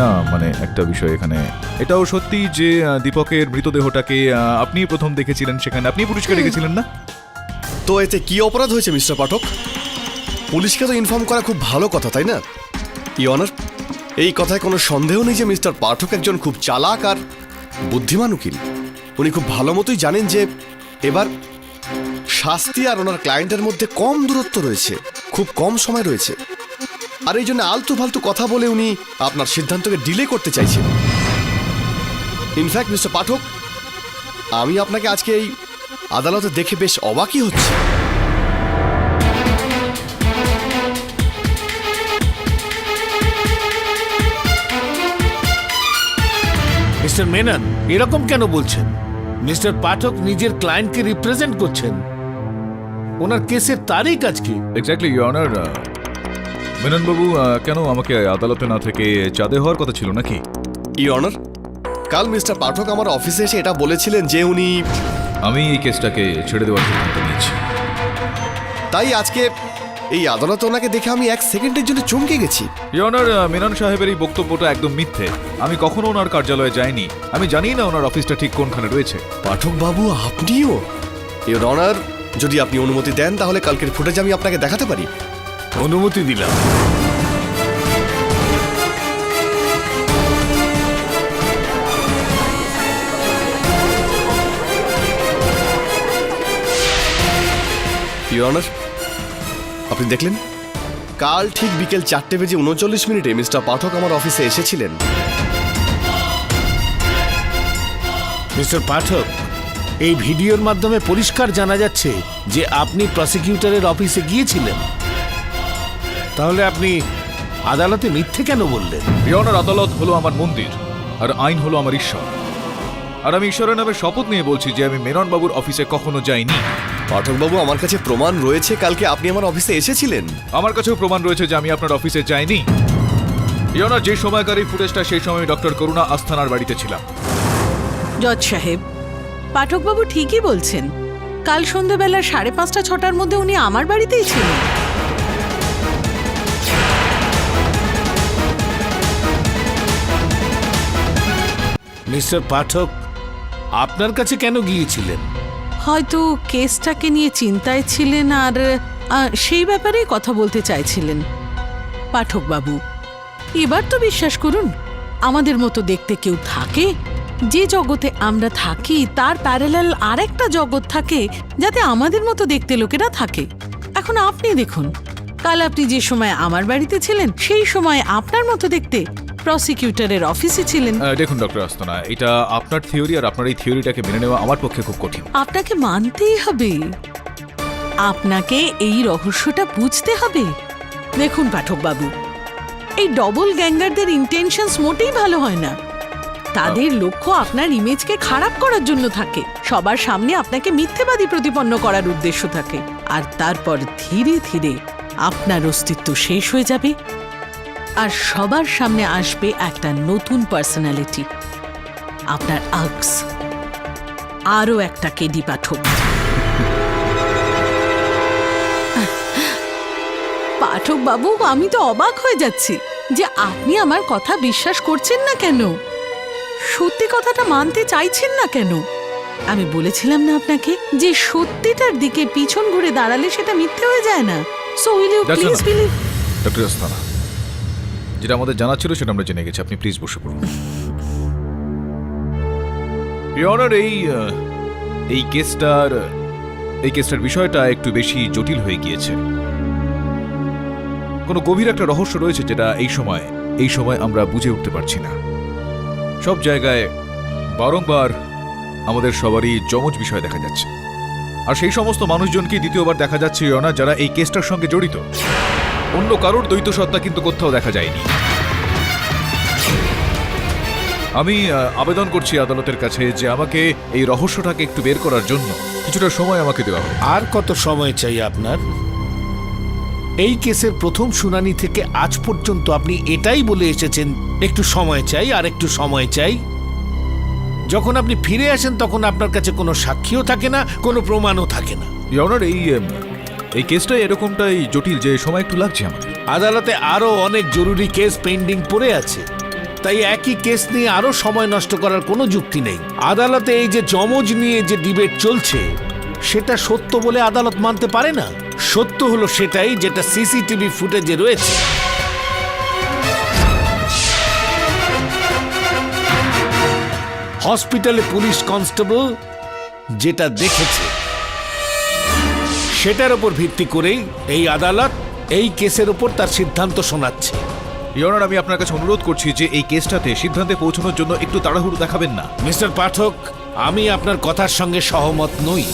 না, মানে একটা বিষয় এখানে এটাও সত্যি যে দীপকের মৃতদেহটাকে আপনি প্রথম দেখেছিলেন, সেখানে আপনি পুলিশকে ডেকেছিলেন না? তো এতে কি অপরাধ হয়েছে মিস্টার পাঠক? পুলিশকে তো ইনফর্ম করা খুব ভালো কথা, তাই না? ইয়োর অনার, এই কথায় কোনো সন্দেহ নেই যে মিস্টার পাঠক একজন খুব চালাক আর বুদ্ধিমান উকিল। উনি খুব ভালো মতোই জানেন যে এবার শাস্তি আর ওনার ক্লায়েন্টের মধ্যে কম দূরত্ব রয়েছে, খুব কম সময় রয়েছে, আর এই জন্য আলতু ফালতু কথা বলে উনি আপনার সিদ্ধান্তকে ডিলে করতে চাইছেন। ইনফ্যাক্ট মিস্টার পাঠক, আমি আপনাকে আজকে এই আদালতে দেখে বেশ অবাকই হচ্ছে। মিস্টার মেনন, এরকম কেন বলছেন? মিস্টার পাঠক নিজের ক্লায়েন্টকে রিপ্রেজেন্ট করছেন। ওনার কেসের তারিখ আজকে। Exactly your honour. মেননবাবু কেন আমাকে আদালতে না থেকে চাঁদে হওয়ার কথা ছিল নাকি? ইওর অনার, কাল মিস্টার পাঠক আমার অফিসে এসে এটা বলেছিলেন যে উনি, আমি এই কেসটাকে ছেড়ে দেওয়ার সিদ্ধান্ত নিয়েছি। তাই আজকে এই আদালতে ওনাকে দেখে আমি 1 সেকেন্ডের জন্য চমকে গেছি। ইওর অনার, মেনন সাহেবের এই বক্তব্যটা একদম মিথ্যে। আমি কখনো ওনার কার্যালয়ে যাইনি। আমি জানি না ওনার অফিসটা ঠিক কোনখানে রয়েছে। পাঠক বাবু, আপনিও? ইওর অনার, যদি আপনি অনুমতি দেন তাহলে কালকের ফুটেজ আমি আপনাকে দেখাতে পারি। অনুমতি দিলাম। ইওর অনার, আপনি দেখলেন কাল ঠিক বিকেল 4:39 মিস্টার পাঠক আমার অফিসে এসেছিলেন। মিস্টার পাঠক, এই ভিডিওর মাধ্যমে পরিষ্কার জানা যাচ্ছে যে আপনি প্রসিকিউটরের অফিসে গিয়েছিলেন। তাহলে আপনি আদালতে মিথ্যে কেন বললেন? ইওর অনার, আদালত হলো আমার মন্দির আর আইন হলো আমার ঈশ্বর। আর আমি ঈশ্বরের নামে শপথ নিয়ে বলছি যে আমি মেনন বাবুর অফিসে কখনো যাইনি। পাঠক বাবু, আমার কাছে প্রমাণ রয়েছে কালকে আপনি আমার অফিসে এসেছিলেন। আমার কাছেও প্রমাণ রয়েছে যে আমি আপনার অফিসে যাইনি। ইওর অনার, যে সময়কার এই ফুটেজটা সেই সময় ডক্টর করুণা আস্থানার বাড়িতে ছিলাম। জজ সাহেব, পাঠকবাবু ঠিকই বলছেন। কাল সন্ধ্যাবেলা 5:30-6টার মধ্যে উনি আমার বাড়িতেই ছিলেন। মিস্টার পাঠক আপনার কাছে কেন গিয়েছিলেন? হয়তো কেসটাকে নিয়ে চিন্তায় ছিলেন আর সেই ব্যাপারেই কথা বলতে চাইছিলেন। পাঠকবাবু, এবার তো বিশ্বাস করুন, আমাদের মতো দেখতে কেউ থাকে? যে জগতে আমরা থাকি তার প্যারালাল আরেকটা জগৎ থাকে যাতে আমাদের মতো দেখতে লোকেরা থাকে। এখন আপনি দেখুন, কাল আপনি যে সময় আমার বাড়িতে ছিলেন সেই সময় আপনার মতো দেখতে প্রসিকিউটরের অফিসে ছিলেন। দেখুন ডক্টর আস্তানা, এটা আপনার থিওরি আর আপনার এই থিওরিটাকে মেনে নেওয়া আমার পক্ষে খুব কঠিন। আপনাকে মানতেই হবে, আপনাকে এই রহস্যটা বুঝতে হবে। দেখুন পাঠকবাবু, এই ডবল গ্যাঙ্গারদের ইন্টেনশনস মোটেই ভালো হয় না। তাদের লক্ষ্য আপনার ইমেজকে খারাপ করার জন্য থাকে, সবার সামনে আপনাকে মিথ্যেবাদী প্রতিপন্ন করার উদ্দেশ্য থাকে। আর তারপর ধীরে ধীরে আপনার অস্তিত্ব শেষ হয়ে যাবে আর সবার সামনে আসবে একটা নতুন পার্সোনালিটি, আপনার আক্স, আরও একটা কেডি পাঠক। পাঠক বাবু, আমি তো অবাক হয়ে যাচ্ছি যে আপনি আমার কথা বিশ্বাস করছেন না কেন, সত্যি কথাটা মানতে চাইছেন না কেন। আমি বলেছিলাম না আপনাকে যে সত্যিটার দিকে পিছন ঘুরে দাঁড়ালে সেটা মিথ্যে হয়ে যায় না। So will you please believe? Doctor Asthana, যেটা আমাদের জানা ছিল সেটা আমরা জেনে গেছি। আপনি প্লিজ বসে পড়ুন। ইওর অনার, এই কেসটার বিষয়টা একটু বেশি জটিল হয়ে গিয়েছে। কোনো গভীর একটা রহস্য রয়েছে যেটা এই সময় আমরা বুঝে উঠতে পারছি না। সব জায়গায় বারংবার আমাদের সবারই যমজ বিষয় দেখা যাচ্ছে, আর সেই সমস্ত মানুষজনকে দ্বিতীয়বার দেখা যাচ্ছে ইওর অনার যারা এই কেসটার সঙ্গে জড়িত। অন্য কারোর দ্বৈত সত্তা কিন্তু কোথাও দেখা যায়নি। আমি আবেদন করছি আদালতের কাছে যে আমাকে এই রহস্যটাকে একটু বের করার জন্য কিছুটা সময় আমাকে দেওয়া হোক। আর কত সময় চাই আপনার? এই কেসের প্রথম শুনানি থেকে আজ পর্যন্ত আপনি এটাই বলে এসেছেন, একটু সময় চাই আর একটু সময় চাই। যখন আপনি ফিরে আসেন তখন আপনার কাছে কোনো সাক্ষীও থাকে না, কোনো প্রমাণও থাকে না। ইওর অনার, এই কেসটাই এরকমটাই জটিল যে সময় একটু লাগছে আমাদের। আদালতে আরো অনেক জরুরি কেস পেন্ডিং পড়ে আছে, তাই একই কেস নিয়ে আরো সময় নষ্ট করার কোনো যুক্তি নেই। আদালতে এই যে যমজ নিয়ে যে ডিবেট চলছে সেটা সত্য বলে আদালত মানতে পারে না। সত্য হলো সেটাই যেটা সিসিটিভি ফুটেজে রয়েছে। হসপিটালে পুলিশ কনস্টেবল যেটা দেখেছে সেটার উপর ভিত্তি করেই এই আদালত এই কেসের উপর তার সিদ্ধান্ত শোনাচ্ছে। ইওর অনার, আমি আপনার কাছে অনুরোধ করছি যে এই কেসটাতে সিদ্ধান্তে পৌঁছানোর জন্য একটু তাড়াহুড়ো দেখাবেন না। মিস্টার পাঠক, আমি আপনার কথার সঙ্গে সহমত নই।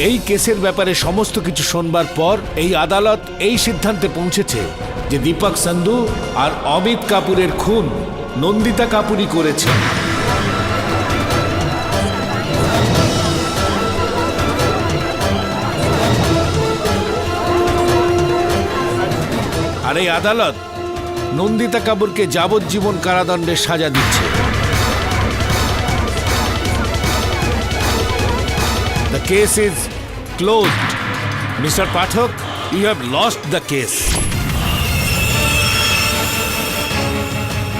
এই কেসের ব্যাপারে সমস্ত কিছু শোনবার পর এই আদালত এই সিদ্ধান্তে পৌঁছেছে যে দীপক সান্ধু আর অমিত কাপুরের খুন নন্দিতা কাপুরই করেছে। আর এই আদালত নন্দিতা কাপুরকে যাবজ্জীবন কারাদণ্ডের সাজা দিচ্ছে। The case is closed. Mr. Pathak, you have lost the case.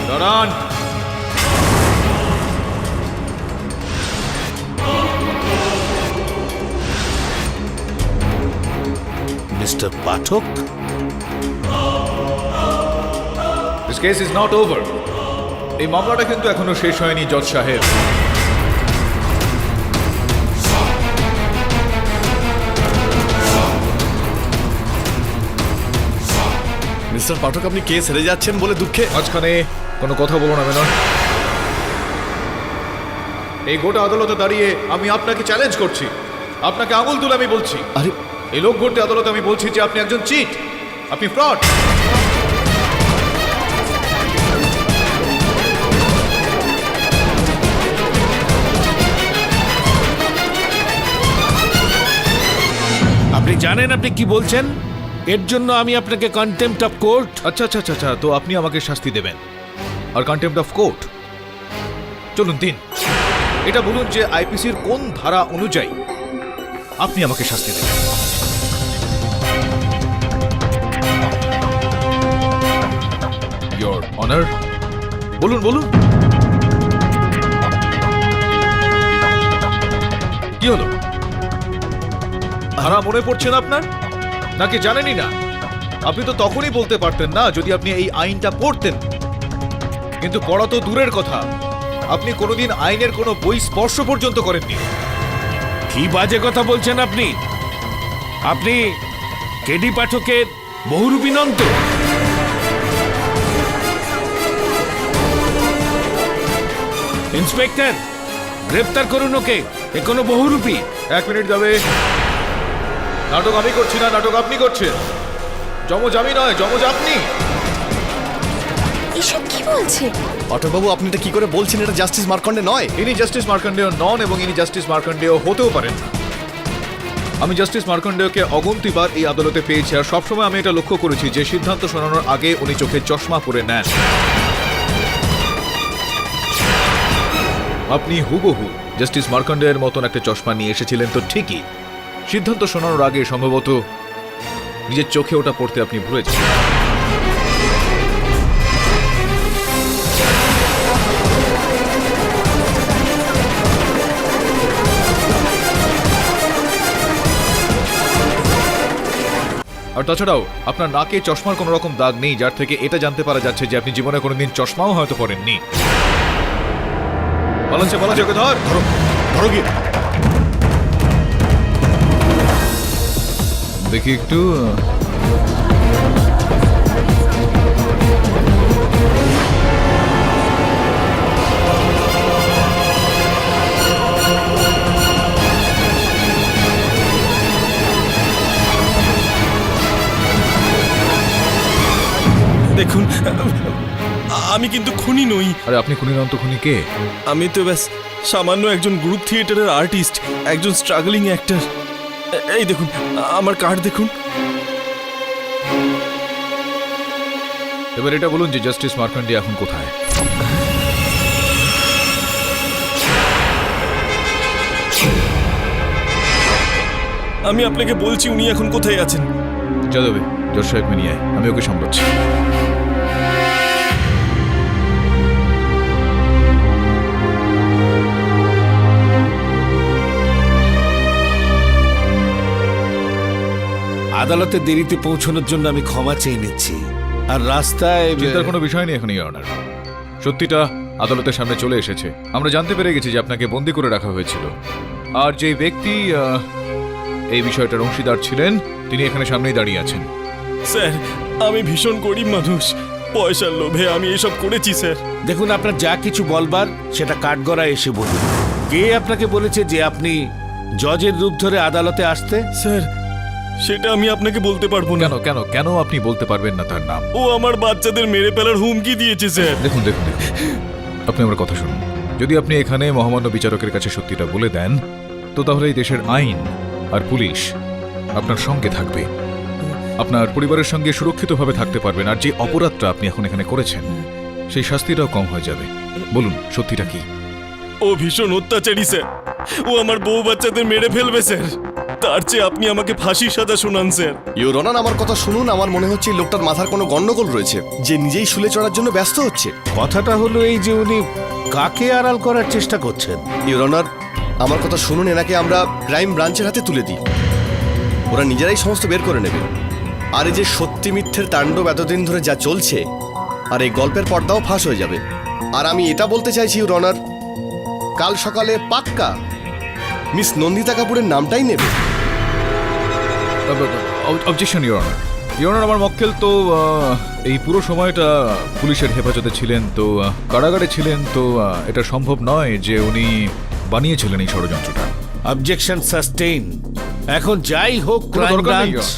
দাঁড়ান। Mr. Pathak? This case is not over. এই মামলাটা কিন্তু এখনো শেষ হয়নি জজ সাহেব। মিস্টার পাঠক, আপনি কেস হেরে যাচ্ছেন বলে দুঃখে মাঝখানে কোনো কথা বলো না মেনন। এই গোটা আদালতে দাঁড়িয়ে আমি আপনাকে চ্যালেঞ্জ করছি, আপনাকে আঙুল তুলে আমি বলছি, আরে এই লোক ভর্তি আদালতে আমি বলছি যে আপনি একজন চিট, আপনি ফ্রড। আপনি জানেন আপনি কি বলছেন? এর জন্য আমি আপনাকে কন্টেম্পট অফ কোর্ট। আচ্ছা আচ্ছা আচ্ছা আচ্ছা, তো আপনি আমাকে শাস্তি দেবেন আর কন্টেম্পট অফ কোর্ট। চলুন দিন, এটা বলুন যে আইপিসির কোন ধারা অনুযায়ী আপনি আমাকে শাস্তি দেবেন। ইয়োর অনার, বলুন বলুন, কি হলো? ধারা মনে পড়ছে না আপনার, নাকি জানেনই না? আপনি তো তখনই বলতে পারতেন না যদি আপনি এই আইনটা পড়তেন, কিন্তু পড়া তো দূরের কথা, আপনি কোনোদিন আইনের কোনো বই স্পর্শ পর্যন্ত করেননি। কি বাজে কথা বলছেন আপনি? আপনি কেডি পাঠকের বহুরূপী নন তো? ইন্সপেক্টর, গ্রেফতার করুন ওকে, এ কোনো বহুরূপী। 1 মিনিট যাবে। নাটক আমি করছি না, নাটক আপনি করছেন। যমজ আমি নয়, যমজ আপনি। এসব কি বলছে? পাঠকবাবু, আপনি এটা কি করে বলছেন? এটা জাস্টিস মার্কণ্ডে নয়। ইনি জাস্টিস মার্কণ্ডেয় নন এবং ইনি জাস্টিস মার্কণ্ডেয় হতেও পারেন না। আমি জাস্টিস মার্কণ্ডেয়কে অগন্তিবার এই আদালতে পেয়েছি, আর সবসময় আমি এটা লক্ষ্য করেছি যে সিদ্ধান্ত শোনানোর আগে উনি চোখে চশমা পরে নেন। আপনি হুবহু জাস্টিস মার্কণ্ডেয়ের মতন একটা চশমা নিয়ে এসেছিলেন তো ঠিকই, সিদ্ধান্ত শোনানোর আগে সম্ভবত নিজের চোখে ওটা পড়তে আপনি ভুলে যান। আর তাছাড়াও আপনার নাকে চশমার কোনো রকম দাগ নেই, যার থেকে এটা জানতে পারা যাচ্ছে যে আপনি জীবনে কোনোদিন চশমাও হয়তো পরেননি। পালাচ্ছে পালাচ্ছে, ওকে ধর, ধরো ধরো গিয়ে। দেখি একটু। দেখুন, আমি কিন্তু খুনি নই। আরে আপনি খুনি নন তো খুনি কে? আমি তো ব্যাস সামান্য একজন গ্রুপ থিয়েটারের আর্টিস্ট, একজন স্ট্রাগলিং অ্যাক্টর। এই দেখুন আমার কার্ড দেখুন। এবার এটা বলুন যে জাস্টিস মার্কণ্ডে এখন কোথায়? আমি আপনাকে বলছি উনি এখন কোথায় আছেন। যাদবে, জজ সাহেবকে নিয়ে আয়, আমি ওকে সামলাচ্ছি। আদালতে দেরিতে পৌঁছানোর জন্য আমি ক্ষমা চেয়ে নিচ্ছি। আর রাস্তায় চিন্তার কোনো বিষয় নেই এখন, ইওর অনার। সত্যিটা আদালতের সামনে চলে এসেছে। আমরা জানতে পেরে গেছি যে আপনাকে বন্দি করে রাখা হয়েছিল, আর যে ব্যক্তি এই বিষয়টার অংশীদার ছিলেন তিনি এখানে সামনেই দাঁড়িয়ে আছেন। স্যার, আমি ভীষণ গরিব মানুষ, পয়সার লোভে আমি এসব করেছি স্যার। দেখুন, আপনার যা কিছু বলবার সেটা কাঠগড়ায় এসে বলুন। কে আপনাকে বলেছে যে আপনি জজের রূপ ধরে আদালতে আসতে? স্যার, সেটা আমি আপনাকে বলতে পারবো না। কেন কেন কেন আপনি বলতে পারবেন না তার নাম? ও আমার বাচ্চাদের মেরে ফেলার হুমকি দিয়েছে স্যার। দেখুন দেখুন দেখুন, আপনি আমার কথা শুনুন। যদি আপনি এখানে মহামান্য বিচারকের কাছে সত্যিটা বলে দেন, তো তাহলে এই দেশের আইন আর পুলিশ আপনার সঙ্গে থাকবে। আপনার পরিবারের সঙ্গে সুরক্ষিতভাবে থাকতে পারবেন, আর যে অপরাধটা আপনি এখন এখানে করেছেন সেই শাস্তিটাও কম হয়ে যাবে। বলুন সত্যিটা কি? ও ভীষণ অত্যাচারী স্যার, ও আমার বউ বাচ্চাদের মেরে ফেলবে স্যার। তার চেয়ে আপনি আমাকে ফাঁসির সাজা শোনান স্যার। ইওর অনার, আমার কথা শুনুন। আমার মনে হচ্ছে এই লোকটার মাথার কোনো গন্ডগোল রয়েছে, যে নিজেই শুলে চড়ার জন্য ব্যস্ত হচ্ছে। কথাটা হলো এই যে উনি কাকে আড়াল করার চেষ্টা করছেন। ইওর অনার, আমার কথা শুনুন। এনাকে আমরা ক্রাইম ব্রাঞ্চের হাতে তুলে দিই, ওরা নিজেরাই সমস্ত বের করে নেবে। আর এই যে সত্যি মিথ্যের তাণ্ডব এতদিন ধরে যা চলছে, আর এই গল্পের পর্দাও ফাঁস হয়ে যাবে। আর আমি এটা বলতে চাইছি ইওর অনার, কাল সকালে পাক্কা মিস নন্দিতা কাপুরের নামটাই নেবে। Objection your honour. Your honour, আমার মক্কেল তো এই পুরো সময়টা পুলিশের হেফাজতে ছিলেন, তো কারাগারে ছিলেন, তো এটা সম্ভব নয় যে উনি বানিয়েছিলেন এই ষড়যন্ত্রটা। Objection sustain. এখন যাই হোক, কোনো ক্রাইম দরকার নেই। ব্রাঞ্চ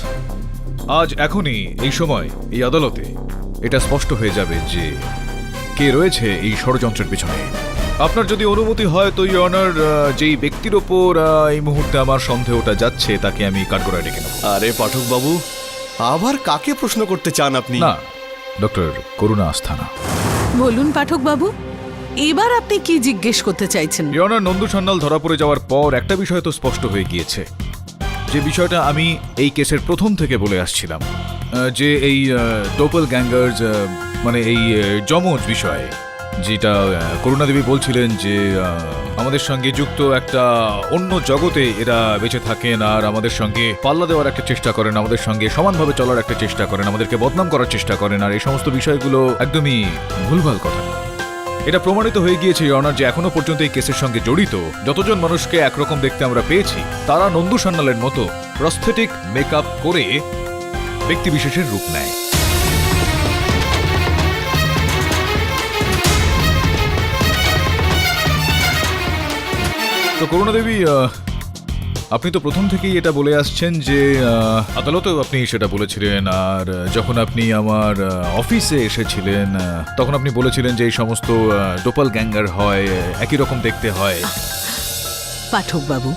আজ এখনই এই সময় এই আদালতে এটা স্পষ্ট হয়ে যাবে যে কে রয়েছে এই ষড়যন্ত্রের পিছনে। আপনার যদি অনুমতি হয় তো ইওর অনার, যেই ব্যক্তির ওপর এই মুহূর্তে আমার সন্দেহটা যাচ্ছে তাকে আমি কাঠগড়ায় ডেকে নেব। আরে পাঠক বাবু, আবার কাকে প্রশ্ন করতে চান আপনি? না, ডক্টর করুণা আস্থানা। বলুন পাঠক বাবু, এবার আপনি কি জিজ্ঞেস করতে চাইছেন? ইওর অনার, নন্দু সান্যাল ধরা পড়ে যাওয়ার পর একটা বিষয় তো স্পষ্ট হয়ে গিয়েছে, যে বিষয়টা আমি এই কেসের প্রথম থেকে বলে আসছিলাম, যে এই ডোপল গ্যাঙ্গার্স, মানে এই যমজ বিষয়, যেটা করুণা দেবী বলছিলেন যে আমাদের সঙ্গে যুক্ত একটা অন্য জগতে এরা বেঁচে থাকেন, আর আমাদের সঙ্গে পাল্লা দেওয়ার একটা চেষ্টা করেন, আমাদের সঙ্গে সমানভাবে চলার একটা চেষ্টা করেন, আমাদেরকে বদনাম করার চেষ্টা করেন, আর এই সমস্ত বিষয়গুলো একদমই ভুলভাল কথা। এটা প্রমাণিত হয়ে গিয়েছে ইওর অনার, যে এখনো পর্যন্ত এই কেসের সঙ্গে জড়িত যতজন মানুষকে একরকম দেখতে আমরা পেয়েছি, তারা নন্দু সান্যালের মতো প্রস্থেটিক মেকআপ করে ব্যক্তিবিশেষের রূপ নেয়। তো করুণা দেবী, আপনি তো প্রথম থেকেই এটা বলে আসছেন যে আদালতেও আপনি সেটা বলেছিলেন, আর যখন আপনি আমার অফিসে এসেছিলেন তখন আপনি বলেছিলেন যে এই সমস্ত ডোপাল গ্যাঙ্গার হয়, একই রকম দেখতে হয়। পাঠক বাবু,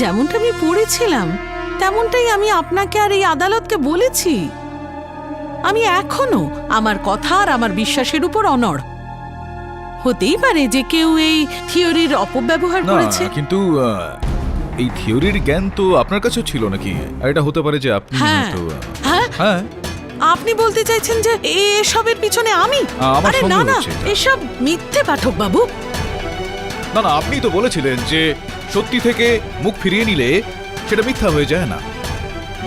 যেমনটা আমি পড়েছিলাম তেমনটাই আমি আপনাকে আর এই আদালতকে বলেছি। আমি এখনো আমার কথা আর আমার বিশ্বাসের উপর অনড়। হতেই পারে যে কেউ এই থিওরির অপব্যবহার না, করেছে। কিন্তু এই থিওরির জ্ঞান তো আপনার কাছেও ছিল নাকি? আর এটা হতে পারে যে আপনি হ্যাঁ। হয়তো হ্যাঁ, হ্যাঁ, আপনি বলতে চাইছেন যে এসবের পিছনে আমি? আমার আরে না সন্দেহ না, হচ্ছে এটা। এসব মিথ্যে পাঠক বাবু। না না, আপনি তো বলেছিলেন যে সত্যি থেকে মুখ ফিরিয়ে নিলে সেটা মিথ্যা হয়ে যায় না,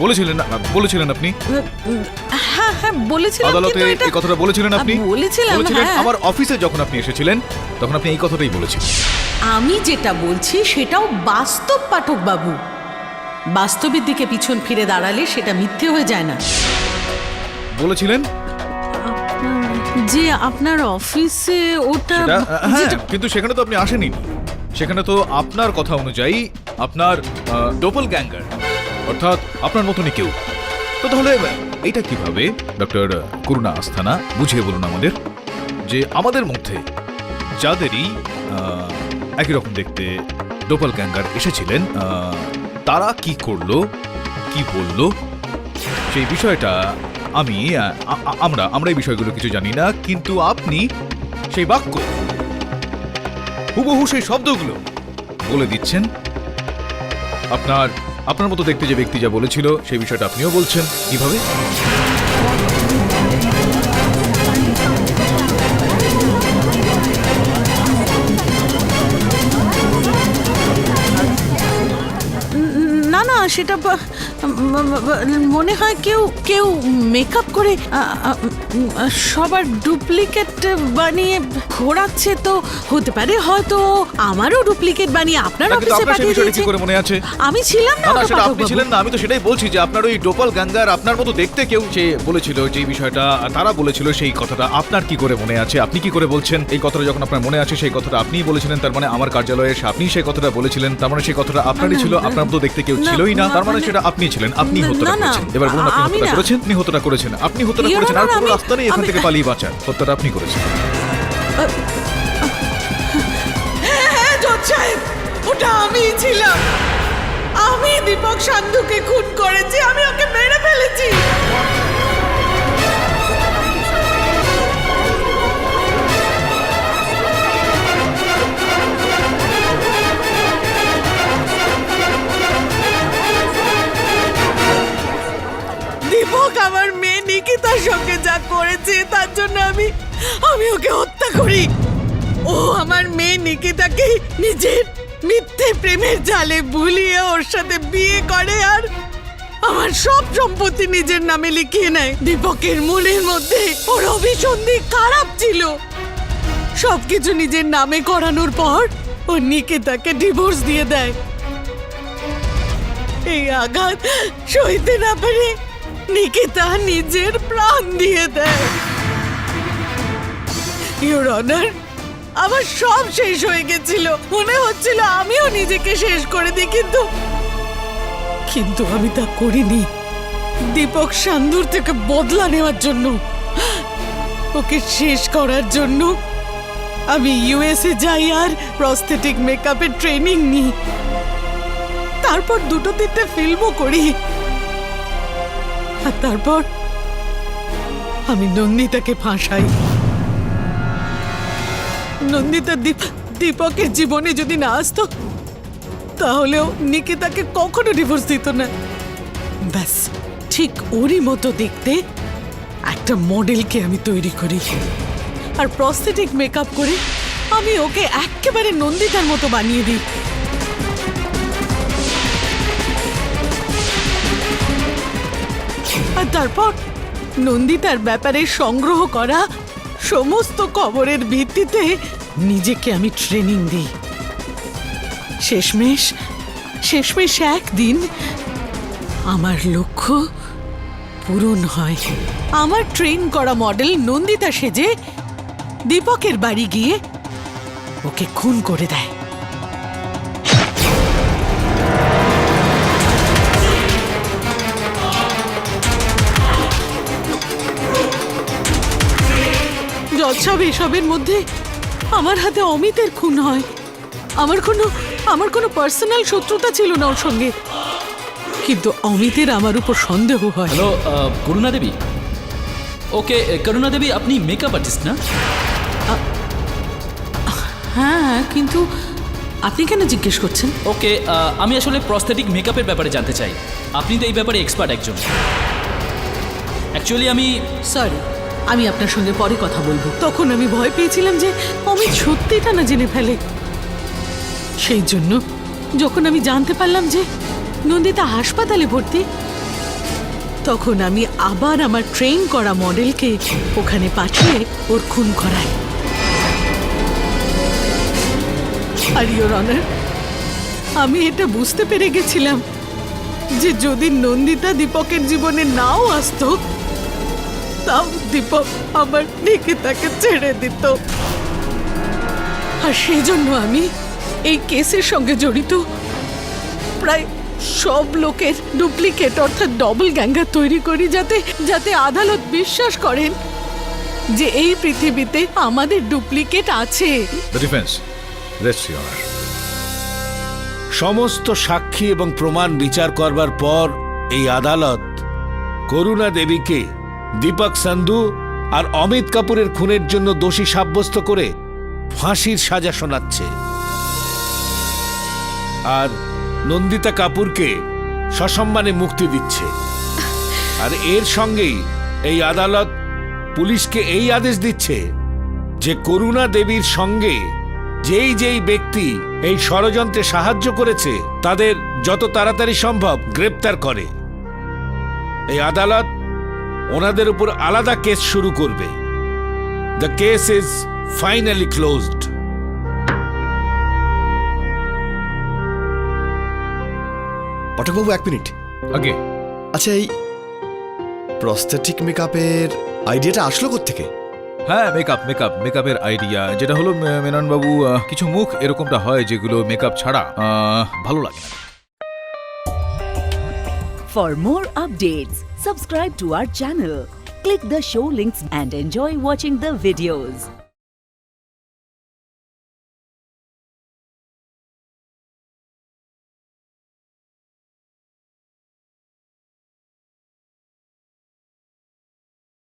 বলেছিলেন না? বলেছিলেন আপনি হ্যাঁ হ্যাঁ বলেছিলাম, আদালতে কিন্তু এটা এই কথাটা বলেছিলেন আপনি? বলেছিলাম, হ্যাঁ। আমার অফিসে যখন আপনি এসেছিলেন তখন আপনি এই কথাটাই বলেছিলেন। আমি যেটা বলছি সেটাও বাস্তব পাঠক বাবু। বাস্তবের দিকে পিছন ফিরে দাঁড়ালে সেটা মিথ্যে হয়ে যায় না। বলেছিলেন যে আপনার অফিসে ওটা সেটা, হ্যাঁ, যেটা- কিন্তু সেখানে তো আপনি আসেনি। সেখানে তো আপনার কথা অনুযায়ী আপনার ডবল গ্যাঙ্গার, অর্থাৎ আপনার মতনই কেউ। তো তাহলে এইটা কিভাবে ডক্টর করুণা আস্থানা বুঝিয়ে বলুন আমাদের, যে আমাদের মধ্যে যাদেরই একই রকম দেখতে ডবল গ্যাঙ্গার এসেছিলেন, তারা কি করলো, কি বললো, সেই বিষয়টা আমরা এই বিষয়গুলো কিছু জানি না, কিন্তু আপনি সেই বাক্য হুবহু সেই শব্দগুলো বলে দিচ্ছেন। আপনার মতো দেখতে যে ব্যক্তি যা বলেছিল সেই বিষয়টা আপনিও বলছেন। কিভাবে? না না, সেটা মনে হয় কেউ কেউ মেকআপ করে সবার ডুপ্লিকেট বানিয়ে ঘোরাচ্ছে। তো হতে পারে হয়তো আমারও ডুপ্লিকেট বানিয়ে আপনার কিন্তু অফিসে আপনার সেই পাঠিয়ে বিষয়টা কি দিয়েছে। করে মনে আছে? আমি ছিলাম না না, ওটা সেটা আপনি পাঠকবাবু। ছিলেন না। আমি তো সেটাই বলছি যে আপনার ওই ডোপাল গ্যাঙ্গার, আপনার মতো দেখতে কেউ সে বলেছিল যে বিষয়টা তারা বলেছিল, সেই কথাটা আপনার কি করে মনে আছে? আপনি কি করে বলছেন এই কথাটা যখন আপনার মনে আছে? সেই কথাটা আপনিই বলেছিলেন, তার মানে আমার কার্যালয়ে এসে আপনি সেই কথাটা বলেছিলেন, তার মানে সেই কথাটা আপনারই ছিল। আপনার মতো দেখতে কেউ ছিলই না, তার মানে সেটা আপনি ছিলেন, আপনি হত্যা না, না, করেছেন। এবার বলুন আপনি আমি হত্যা না। করেছেন? আপনি হত্যা করেছেন, আপনি হত্যা Your করেছেন, আর Honor, কোনো আমি- রাস্তা নেই এখান আমি- থেকে পালিয়ে বাঁচার। হত্যাটা আপনি করেছেন। হ্যাঁ জজ সাহেব, ওটা আমি ছিলাম। আমি দীপক সান্ধুকে খুন করেছি, আমি ওকে মেরে ফেলেছি। দীপক আমার মেয়ে নিকিতার সঙ্গে যা করেছে তার জন্য আমি ওকে হত্যা করি। ও আমার মেয়ে নিকিতাকে নিজের মিথ্যে প্রেমের জালে ভুলিয়ে ওর সাথে বিয়ে করে আর আমার সব সম্পত্তি নিজের নামে লিখিয়ে নেয়। দীপকের মনের মধ্যে ওর অভিসন্ধি খারাপ ছিল। সবকিছু নিজের নামে করানোর পর ও নিকিতাকে ডিভোর্স দিয়ে দেয়। এই আঘাত সইতে না পেরে নিকিতা নিজের প্রাণ দিয়ে দেয়। ইওর অনার, আমার সব শেষ হয়ে গেছিল, মনে হচ্ছিল আমিও নিজেকে শেষ করে দিই, কিন্তু আমি তা করিনি। দীপক সান্ধুর থেকে বদলা নেওয়ার জন্য, ওকে শেষ করার জন্য আমি ইউএসএ যাই আর প্রস্থেটিক মেকআপের ট্রেনিং নিই। তারপর 2-3টে ফিল্মও করি। আর তারপর আমি নন্দিতাকে ফাঁসাই। নন্দিতা দীপকের জীবনে যদি না আসতো তাহলেও নিকিতাকে কখনো ডিভোর্স দিত না। ব্যাস ঠিক ওরই মতো দেখতে একটা মডেলকে আমি তৈরি করি আর প্রস্থেটিক মেকআপ করে আমি ওকে একেবারে নন্দিতার মতো বানিয়ে দিই। আর তারপর নন্দিতার ব্যাপারে সংগ্রহ করা সমস্ত খবরের ভিত্তিতে নিজেকে আমি ট্রেনিং দিই। শেষমেশ একদিন আমার লক্ষ্য পূরণ হয়। আমার ট্রেন করা মডেল নন্দিতা সেজে দীপকের বাড়ি গিয়ে ওকে খুন করে দেয়। যৎসব এসবের মধ্যে আমার হাতে অমিতের খুন হয়। আমার কোনো পার্সোনাল শত্রুতা ছিল না ওর সঙ্গে, কিন্তু অমিতের আমার উপর সন্দেহ হয়। হ্যালো করুণা দেবী। ওকে করুণা দেবী, আপনি মেকআপ আর্টিস্ট না? হ্যাঁ, কিন্তু আপনি কেন জিজ্ঞেস করছেন? ওকে, আমি আসলে প্রস্থেটিক মেকআপের ব্যাপারে জানতে চাই। আপনি তো এই ব্যাপারে এক্সপার্ট একজন। অ্যাকচুয়ালি সরি, আমি আপনার সঙ্গে পরে কথা বলবো। তখন আমি ভয় পেয়েছিলাম যে অমিত সত্যিটা না জেনে ফেলে। সেই জন্য যখন আমি জানতে পারলাম যে নন্দিতা হাসপাতালে ভর্তি, তখন আমি আবার আমার ট্রেন করা মডেলকে ওখানে পাঠিয়ে ওর খুন করাই। আর ইওর অনার, আমি এটা বুঝতে পেরে গেছিলাম যে যদি নন্দিতা দীপকের জীবনে নাও আসতো তাও দীপক আমার নিকিতাকে ছেড়ে দিত। আর সেই জন্য আমি এই কেসের সঙ্গে জড়িত প্রায় সব লোকের ডুপ্লিকেট অর্থাৎ ডবল গ্যাঙ্গার তৈরি করি, যাতে আদালত বিশ্বাস করেন যে এই পৃথিবীতে আমাদের ডুপ্লিকেট আছে। Defence rest your honour. সমস্ত সাক্ষী এবং প্রমাণ বিচার করবার পর এই আদালত করুণা দেবীকে দীপক সান্ধু আর অমিত কাপুরের খুনের জন্য দোষী সাব্যস্ত করে ফাঁসির সাজা শোনাচ্ছে আর নন্দিতা কাপুরকে সসম্মানে মুক্তি দিচ্ছে। আর এর সঙ্গেই এই আদালত পুলিশকে এই আদেশ দিচ্ছে যে করুণা দেবীর সঙ্গে যেই ব্যক্তি এই ষড়যন্ত্রে সাহায্য করেছে তাদের যত তাড়াতাড়ি সম্ভব গ্রেপ্তার করে। এই আদালত ওনাদের উপর আলাদা কেস শুরু করবে। The case is finally closed. পাঠকবাবু, 1 মিনিট আগে আচ্ছা, এই প্রস্থেটিক মেকআপের আইডিয়াটা আসলো কোত্থেকে? হ্যাঁ, মেকআপের আইডিয়া যেটা হলো মেনন বাবু, কিছু মুখ এরকমটা হয় যেগুলো মেকআপ ছাড়া ভালো লাগে না। For more updates, subscribe to our channel, click the show links and enjoy watching the videos.